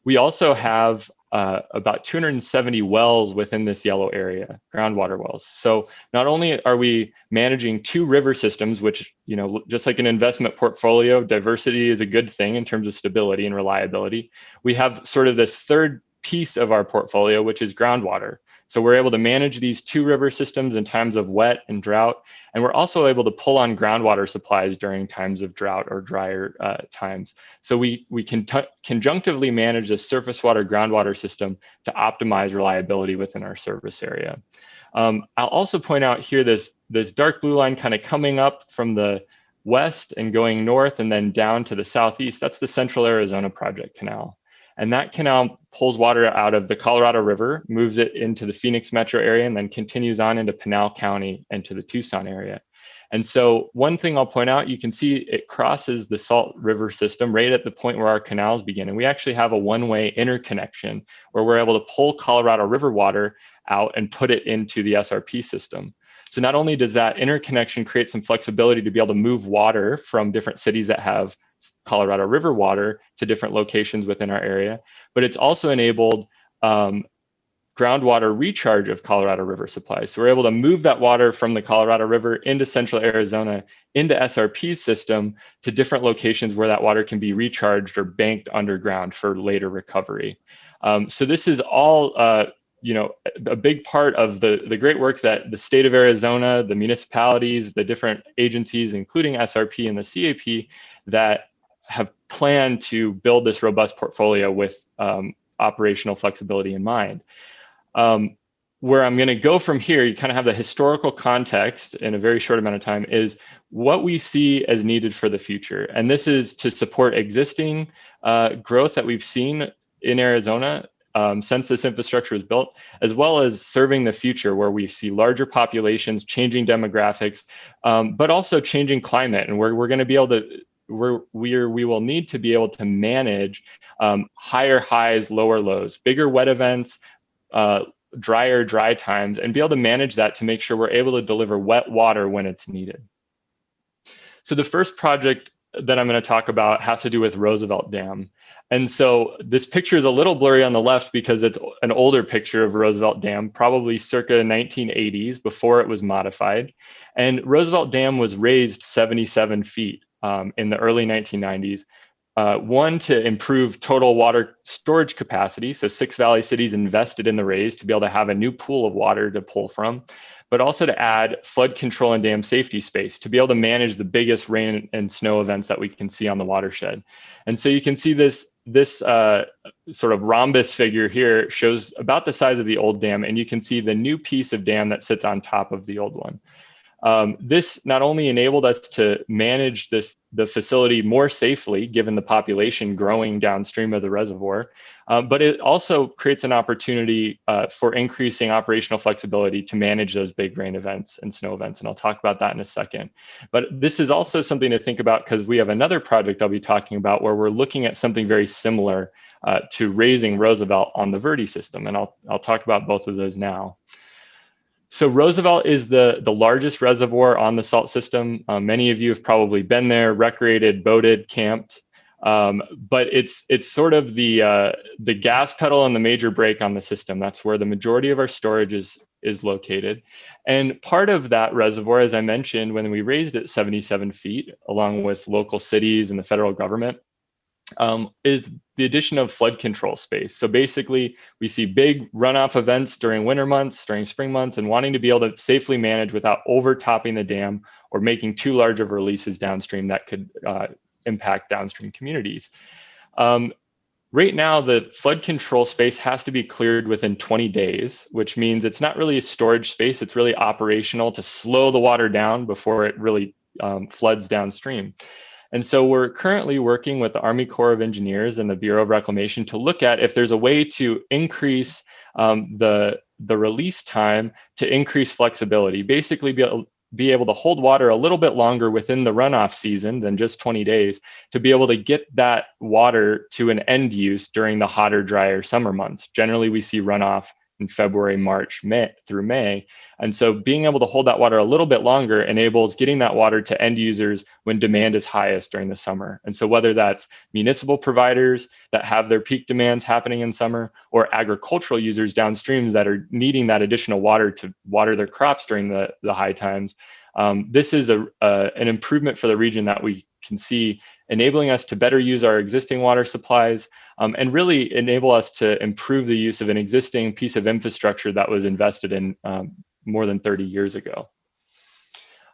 We also have about 270 wells within this yellow area, groundwater wells. So not only are we managing two river systems, which, you know, just like an investment portfolio, diversity is a good thing in terms of stability and reliability. We have sort of this third piece of our portfolio, which is groundwater. So we're able to manage these two river systems in times of wet and drought. And we're also able to pull on groundwater supplies during times of drought or drier times. So we can conjunctively manage the surface water groundwater system to optimize reliability within our service area. I'll also point out here this dark blue line kind of coming up from the west and going north and then down to the southeast. That's the Central Arizona Project Canal. And that canal pulls water out of the Colorado River, moves it into the Phoenix metro area, and then continues on into Pinal County and to the Tucson area. And so one thing I'll point out, you can see it crosses the Salt River system right at the point where our canals begin. And we actually have a one-way interconnection where we're able to pull Colorado River water out and put it into the SRP system. So not only does that interconnection create some flexibility to be able to move water from different cities that have Colorado River water to different locations within our area, but it's also enabled groundwater recharge of Colorado River supplies. So we're able to move that water from the Colorado River into Central Arizona, into SRP's system to different locations where that water can be recharged or banked underground for later recovery. So this is all you know, a big part of the great work that the state of Arizona, the municipalities, the different agencies, including SRP and the CAP, that have planned to build this robust portfolio with operational flexibility in mind. Where I'm going to go from here, you kind of have the historical context in a very short amount of time, is what we see as needed for the future. And this is to support existing growth that we've seen in Arizona since this infrastructure was built, as well as serving the future where we see larger populations, changing demographics, but also changing climate, and where we're going to be able to, we will need to be able to manage higher highs, lower lows, bigger wet events, drier dry times, and be able to manage that to make sure we're able to deliver wet water when it's needed. So the first project that I'm going to talk about has to do with Roosevelt Dam. And so this picture is a little blurry on the left because it's an older picture of Roosevelt Dam, probably circa 1980s, before it was modified. And Roosevelt Dam was raised 77 feet in the early 1990s. One, to improve total water storage capacity. So 6 Valley cities invested in the raise to be able to have a new pool of water to pull from, but also to add flood control and dam safety space to be able to manage the biggest rain and snow events that we can see on the watershed. And so you can see this sort of rhombus figure here shows about the size of the old dam, and you can see the new piece of dam that sits on top of the old one. This not only enabled us to manage the facility more safely, given the population growing downstream of the reservoir, but it also creates an opportunity for increasing operational flexibility to manage those big rain events and snow events. And I'll talk about that in a second. But this is also something to think about because we have another project I'll be talking about where we're looking at something very similar to raising Roosevelt on the Verde system. And I'll talk about both of those now. So Roosevelt is the largest reservoir on the salt system. Many of you have probably been there, recreated, boated, camped, but it's sort of the gas pedal and the major brake on the system. That's where the majority of our storage is located. And part of that reservoir, as I mentioned, when we raised it 77 feet, along with local cities and the federal government, is the addition of flood control space. So basically, we see big runoff events during winter months, during spring months, and wanting to be able to safely manage without overtopping the dam or making too large of releases downstream that could impact downstream communities. Right now, the flood control space has to be cleared within 20 days, which means it's not really a storage space. It's really operational to slow the water down before it really floods downstream. And so we're currently working with the Army Corps of Engineers and the Bureau of Reclamation to look at if there's a way to increase the release time to increase flexibility, basically be able to hold water a little bit longer within the runoff season than just 20 days to be able to get that water to an end use during the hotter, drier summer months. Generally, we see runoff in February, March, May through May. And so being able to hold that water a little bit longer enables getting that water to end users when demand is highest during the summer. And so whether that's municipal providers that have their peak demands happening in summer or agricultural users downstream that are needing that additional water to water their crops during the high times, this is an improvement for the region that we can see, enabling us to better use our existing water supplies and really enable us to improve the use of an existing piece of infrastructure that was invested in more than 30 years ago.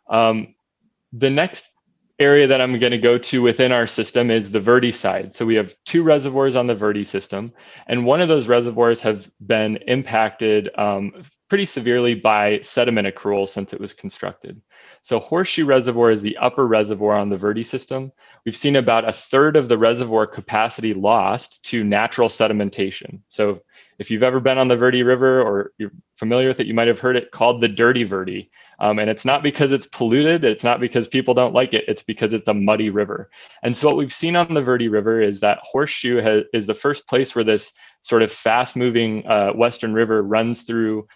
The next area that I'm going to go to within our system is the Verde side. So we have 2 reservoirs on the Verde system, and one of those reservoirs have been impacted pretty severely by sediment accrual since it was constructed. So Horseshoe Reservoir is the upper reservoir on the Verde system. We've seen about 1/3 of the reservoir capacity lost to natural sedimentation. So if you've ever been on the Verde River or you're familiar with it, you might have heard it called the Dirty Verde. And it's not because it's polluted, it's not because people don't like it, it's because it's a muddy river. And so what we've seen on the Verde River is that Horseshoe is the first place where this sort of fast-moving western river runs through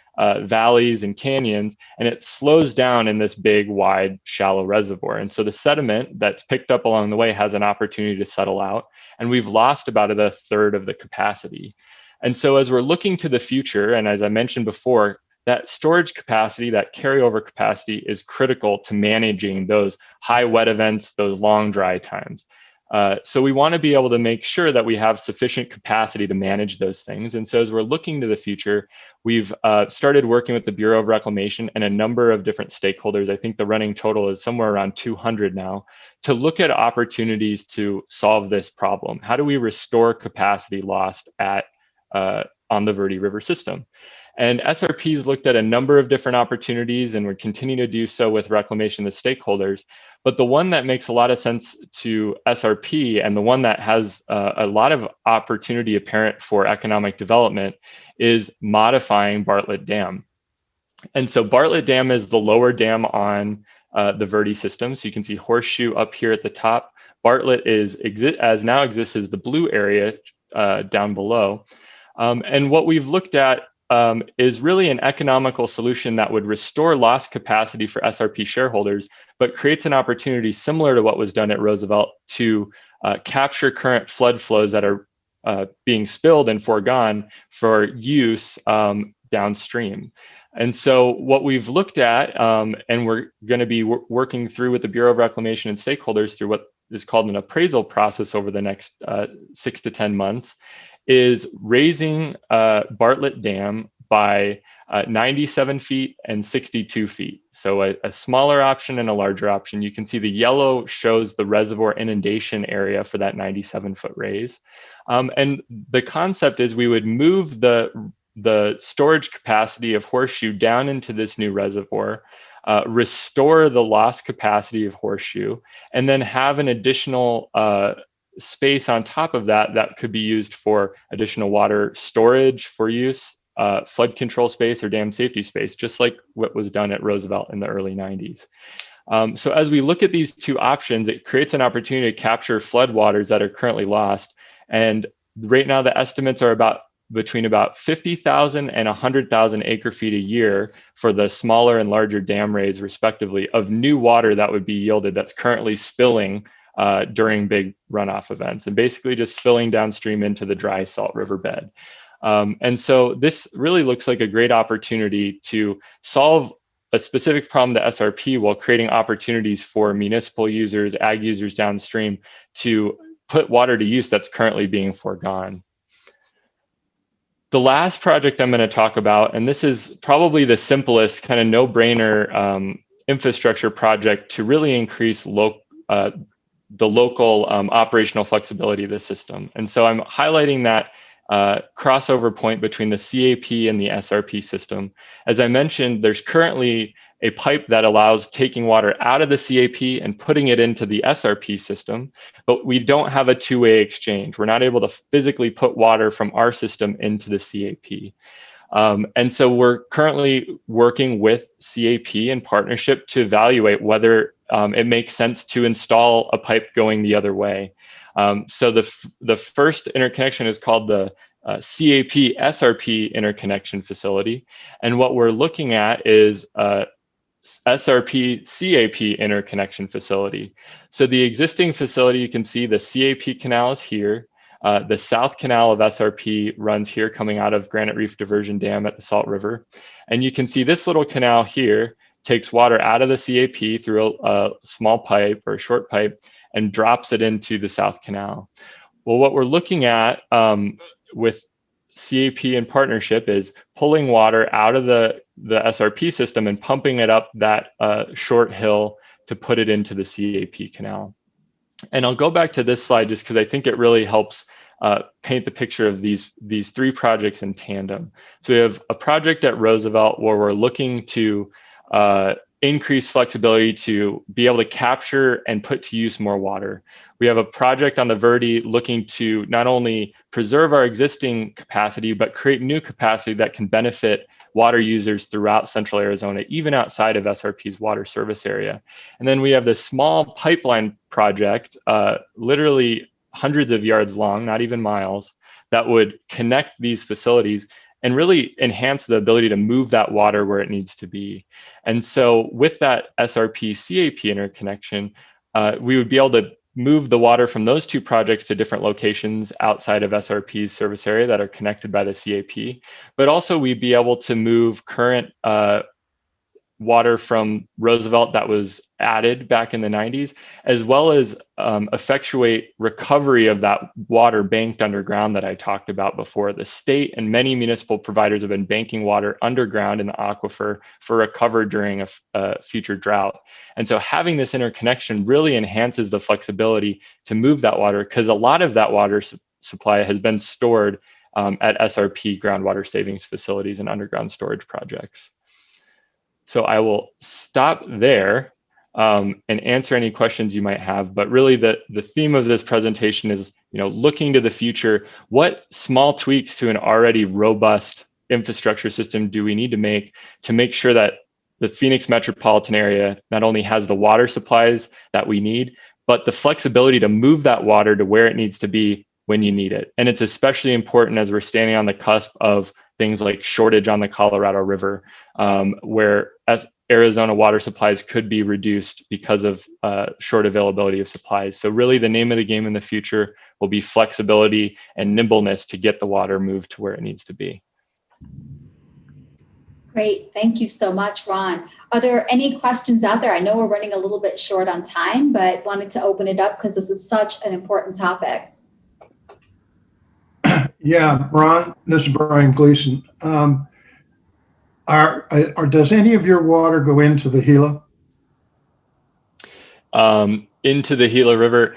valleys and canyons, and it slows down in this big, wide, shallow reservoir. And so the sediment that's picked up along the way has an opportunity to settle out, and we've lost about 1/3 of the capacity. And so as we're looking to the future, and as I mentioned before, that storage capacity, that carryover capacity is critical to managing those high wet events, those long dry times. So we want to be able to make sure that we have sufficient capacity to manage those things. And so as we're looking to the future, we've started working with the Bureau of Reclamation and a number of different stakeholders. I think the running total is somewhere around 200 now, to look at opportunities to solve this problem. How do we restore capacity lost on the Verde River system? And SRP's looked at a number of different opportunities, and we're continuing to do so with reclamation of stakeholders. But the one that makes a lot of sense to SRP, and the one that has a lot of opportunity apparent for economic development, is modifying Bartlett Dam. And so Bartlett Dam is the lower dam on the Verde system. So you can see Horseshoe up here at the top. Bartlett now exists as the blue area down below. And what we've looked at is really an economical solution that would restore lost capacity for SRP shareholders, but creates an opportunity similar to what was done at Roosevelt to capture current flood flows that are being spilled and foregone for use downstream. And so what we've looked at, and we're going to be working through with the Bureau of Reclamation and stakeholders through what is called an appraisal process over the next 6 to 10 months, is raising Bartlett Dam by 97 feet and 62 feet. So a smaller option and a larger option. You can see the yellow shows the reservoir inundation area for that 97-foot raise. And the concept is we would move the storage capacity of Horseshoe down into this new reservoir, restore the lost capacity of Horseshoe, and then have an additional space on top of that that could be used for additional water storage for use, flood control space, or dam safety space, just like what was done at Roosevelt in the early 90s. So as we look at these two options, it creates an opportunity to capture floodwaters that are currently lost. And right now the estimates are between about 50,000 and 100,000 acre feet a year for the smaller and larger dam raise, respectively, of new water that would be yielded that's currently spilling during big runoff events, and basically just spilling downstream into the dry salt riverbed. And so this really looks like a great opportunity to solve a specific problem to SRP while creating opportunities for municipal users, ag users downstream to put water to use that's currently being foregone. The last project I'm going to talk about, and this is probably the simplest kind of no-brainer infrastructure project to really increase the local operational flexibility of the system. And so I'm highlighting that crossover point between the CAP and the SRP system. As I mentioned, there's currently a pipe that allows taking water out of the CAP and putting it into the SRP system, but we don't have a two-way exchange. We're not able to physically put water from our system into the CAP. And so we're currently working with CAP in partnership to evaluate whether it makes sense to install a pipe going the other way. So the first interconnection is called the CAP SRP Interconnection Facility. And what we're looking at is SRP CAP Interconnection Facility. So the existing facility, you can see the CAP canal is here. The south canal of SRP runs here coming out of Granite Reef Diversion Dam at the Salt River. And you can see this little canal here takes water out of the CAP through a small pipe or a short pipe and drops it into the south canal. Well, what we're looking at with CAP in partnership is pulling water out of the SRP system and pumping it up that short hill to put it into the CAP canal. And I'll go back to this slide just because I think it really helps paint the picture of these three projects in tandem. So we have a project at Roosevelt where we're looking to increase flexibility to be able to capture and put to use more water. We have a project on the Verde looking to not only preserve our existing capacity, but create new capacity that can benefit water users throughout Central Arizona, even outside of SRP's water service area. And then we have this small pipeline project, literally hundreds of yards long, not even miles, that would connect these facilities and really enhance the ability to move that water where it needs to be. And so with that SRP CAP interconnection, we would be able to move the water from those two projects to different locations outside of SRP's service area that are connected by the CAP. But also we'd be able to move current water from Roosevelt that was added back in the 90s, as well as effectuate recovery of that water banked underground that I talked about before. The state and many municipal providers have been banking water underground in the aquifer for recovery during a future drought. And so having this interconnection really enhances the flexibility to move that water, because a lot of that water supply has been stored at SRP groundwater savings facilities and underground storage projects. So I will stop there and answer any questions you might have. But really the theme of this presentation is, looking to the future, what small tweaks to an already robust infrastructure system do we need to make sure that the Phoenix metropolitan area not only has the water supplies that we need, but the flexibility to move that water to where it needs to be when you need it. And it's especially important as we're standing on the cusp of things like shortage on the Colorado River, where as Arizona water supplies could be reduced because of short availability of supplies. So really the name of the game in the future will be flexibility and nimbleness to get the water moved to where it needs to be. Great. Thank you so much, Ron. Are there any questions out there? I know we're running a little bit short on time, but wanted to open it up because this is such an important topic. Yeah, Ron, this is Brian Gleason. Does any of your water go into the Gila? Into the Gila River,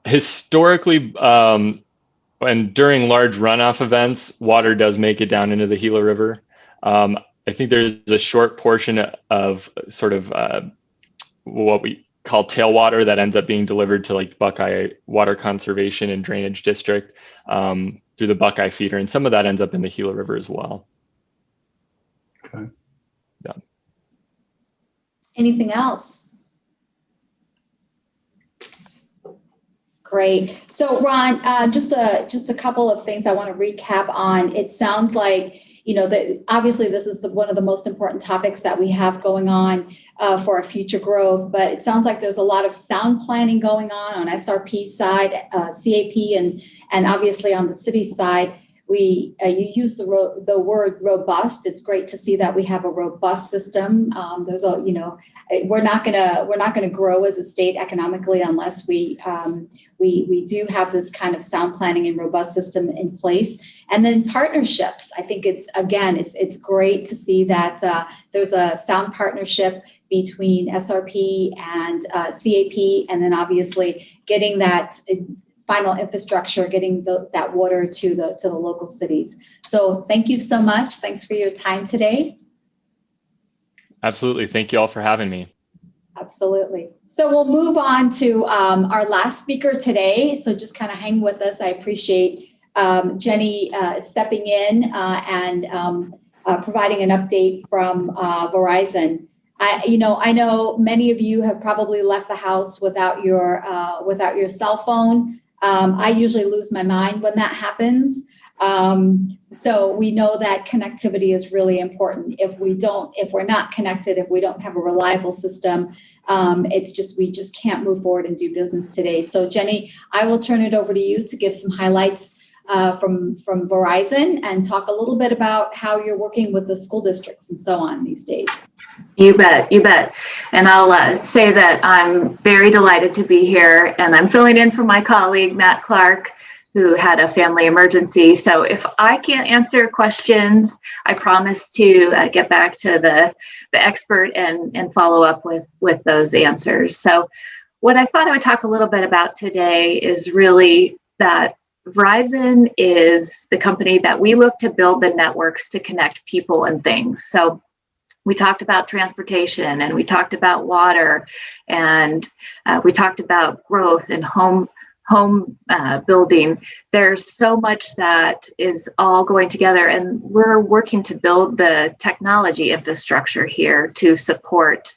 historically, and during large runoff events, water does make it down into the Gila River. I think there's a short portion of sort of what we call tailwater that ends up being delivered to like Buckeye Water Conservation and Drainage District through the Buckeye feeder, and some of that ends up in the Gila River as well. Okay. Yeah. Anything else? Great. So Ron, just a couple of things I want to recap on. It sounds like, you know, that obviously this is one of the most important topics that we have going on for our future growth, but it sounds like there's a lot of sound planning going on SRP side, CAP, and obviously on the city side. You use the word robust. It's great to see that we have a robust system. We're not gonna grow as a state economically unless we do have this kind of sound planning and robust system in place. And then partnerships. I think it's great to see that there's a sound partnership between SRP and CAP, and then obviously getting that final infrastructure, getting that water to the local cities. So thank you so much. Thanks for your time today. Absolutely. Thank you all for having me. Absolutely. So we'll move on to our last speaker today. So just kind of hang with us. I appreciate Jenny stepping in and providing an update from Verizon. I know many of you have probably left the house without your cell phone. I usually lose my mind when that happens. So we know that connectivity is really important. If we're not connected, if we don't have a reliable system, we just can't move forward and do business today. So Jenny, I will turn it over to you to give some highlights from Verizon and talk a little bit about how you're working with the school districts and so on these days. You bet. And I'll say that I'm very delighted to be here, and I'm filling in for my colleague, Matt Clark, who had a family emergency. So if I can't answer questions, I promise to get back to the expert and follow up with those answers. So what I thought I would talk a little bit about today is really that Verizon is the company that we look to build the networks to connect people and things. So we talked about transportation, and we talked about water, and we talked about growth and home building. There's so much that is all going together, and we're working to build the technology infrastructure here to support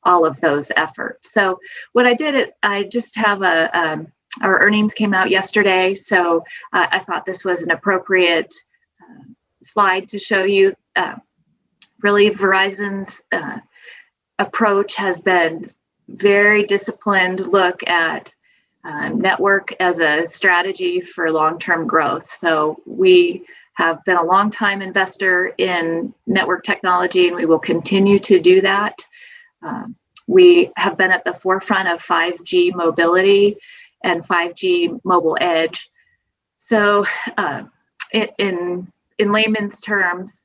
all of those efforts. So what I did is I just have our earnings came out yesterday, so I thought this was an appropriate slide to show you. Really, Verizon's approach has been very disciplined look at network as a strategy for long-term growth. So we have been a long-time investor in network technology, and we will continue to do that. We have been at the forefront of 5G mobility and 5G mobile edge. So in layman's terms,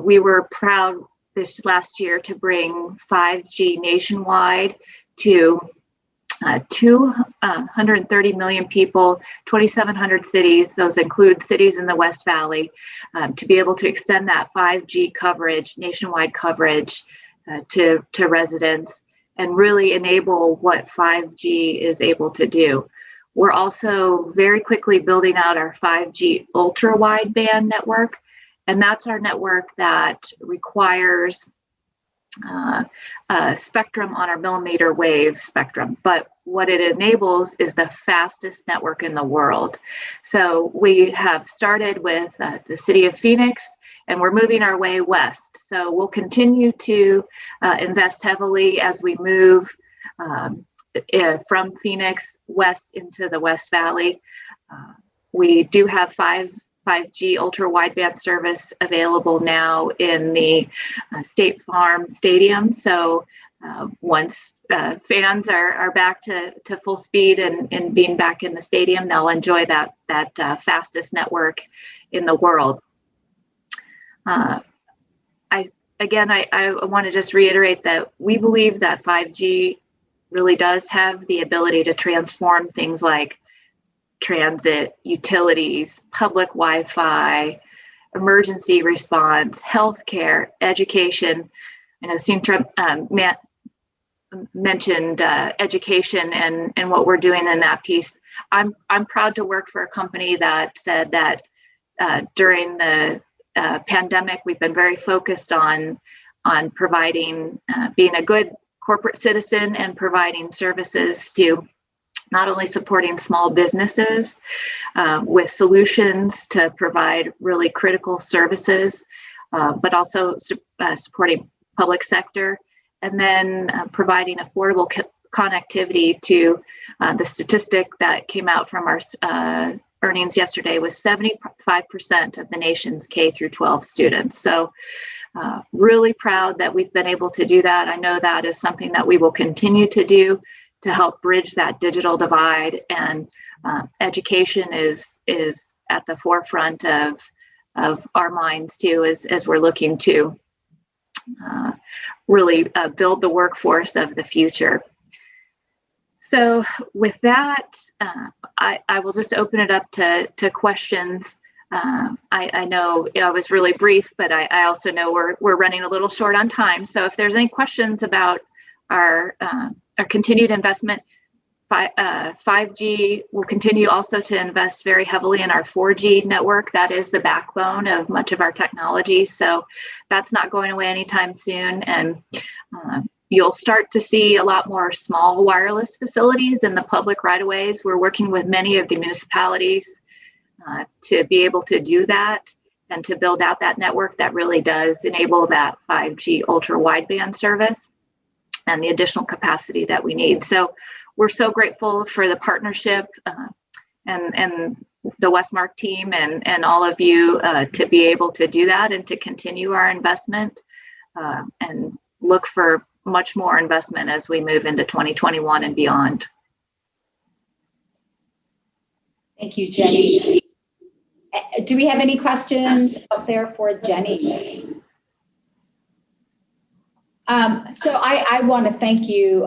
we were proud this last year to bring 5G nationwide to 230 million people, 2,700 cities. Those include cities in the West Valley, to be able to extend that 5G coverage, nationwide coverage to residents, and really enable what 5G is able to do. We're also very quickly building out our 5G ultra wideband network. And that's our network that requires a spectrum on our millimeter wave spectrum. But what it enables is the fastest network in the world. So we have started with the city of Phoenix and we're moving our way west. So we'll continue to invest heavily as we move from Phoenix west into the West Valley. We do have 5G ultra wideband service available now in the State Farm Stadium. So once fans are back to full speed and being back in the stadium, they'll enjoy that fastest network in the world. I want to just reiterate that we believe that 5G really does have the ability to transform things like transit, utilities, public Wi-Fi, emergency response, healthcare, education. I know Sintra mentioned education and what we're doing in that piece. I'm proud to work for a company that said that during the pandemic, we've been very focused on providing, being a good corporate citizen and providing services to not only supporting small businesses with solutions to provide really critical services, but also supporting public sector, and then providing affordable connectivity to the statistic that came out from our earnings yesterday was 75% of the nation's K through 12 students. So really proud that we've been able to do that. I know that is something that we will continue to do to help bridge that digital divide, and education is at the forefront of our minds too, as we're looking to really build the workforce of the future. So with that, I will just open it up to questions. I know I was really brief, but I also know we're running a little short on time. So if there's any questions about our continued investment, 5G will continue also to invest very heavily in our 4G network. That is the backbone of much of our technology. So that's not going away anytime soon. And you'll start to see a lot more small wireless facilities in the public right-of-ways. We're working with many of the municipalities to be able to do that and to build out that network that really does enable that 5G ultra wideband service and the additional capacity that we need. So we're so grateful for the partnership and the WESTMARC team and all of you to be able to do that and to continue our investment and look for much more investment as we move into 2021 and beyond. Thank you, Jenny. Do we have any questions out there for Jenny? So I want to thank you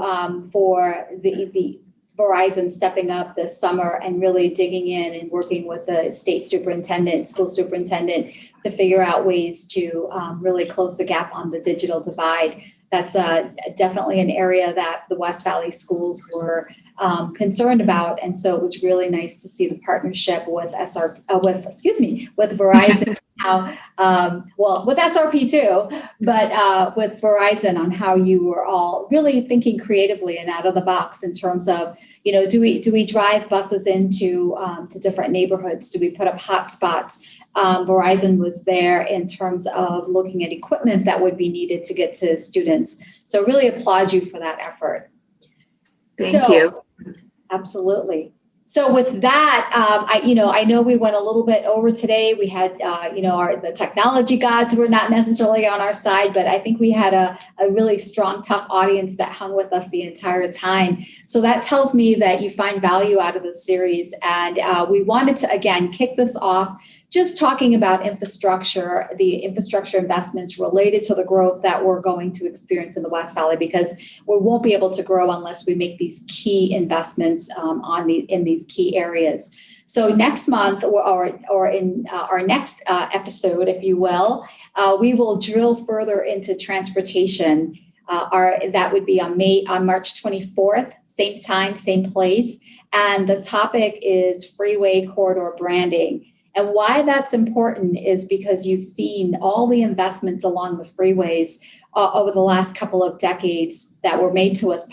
for the Verizon stepping up this summer and really digging in and working with the state superintendent, school superintendent to figure out ways to really close the gap on the digital divide. That's definitely an area that the West Valley schools were concerned about, and so it was really nice to see the partnership with with Verizon now. Well, with SRP too, but with Verizon on how you were all really thinking creatively and out of the box in terms of, you know, do we drive buses into to different neighborhoods? Do we put up hotspots? Verizon was there in terms of looking at equipment that would be needed to get to students. So really applaud you for that effort. Thank you. Absolutely. So with that, I know we went a little bit over today. We had, the technology gods were not necessarily on our side, but I think we had a really strong, tough audience that hung with us the entire time. So that tells me that you find value out of this series. And we wanted to, again, kick this off just talking about infrastructure, the infrastructure investments related to the growth that we're going to experience in the West Valley, because we won't be able to grow unless we make these key investments in these key areas. So next month, or in our next episode, if you will, we will drill further into transportation. That would be on March 24th, same time, same place. And the topic is freeway corridor branding. And why that's important is because you've seen all the investments along the freeways over the last couple of decades that were made to us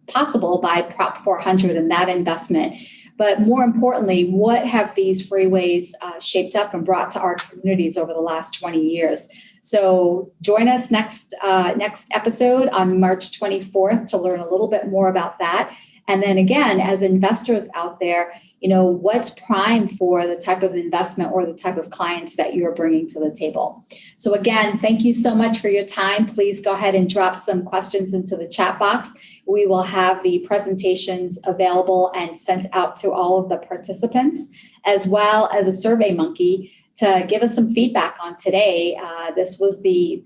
possible by Prop 400 and that investment. but more importantly, what have these freeways shaped up and brought to our communities over the last 20 years? So join us next episode on March 24th to learn a little bit more about that. And then again, as investors out there, what's prime for the type of investment or the type of clients that you're bringing to the table. So again, thank you so much for your time. Please go ahead and drop some questions into the chat box. We will have the presentations available and sent out to all of the participants, as well as a Survey Monkey to give us some feedback on today. This was the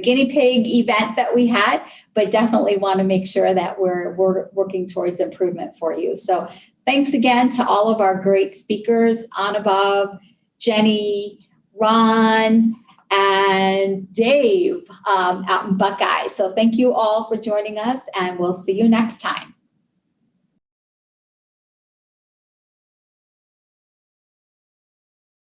guinea pig event that we had, but definitely want to make sure that we're working towards improvement for you. So thanks again to all of our great speakers, Anubhav, Jenny, Ron, and Dave out in Buckeye. So thank you all for joining us, and we'll see you next time.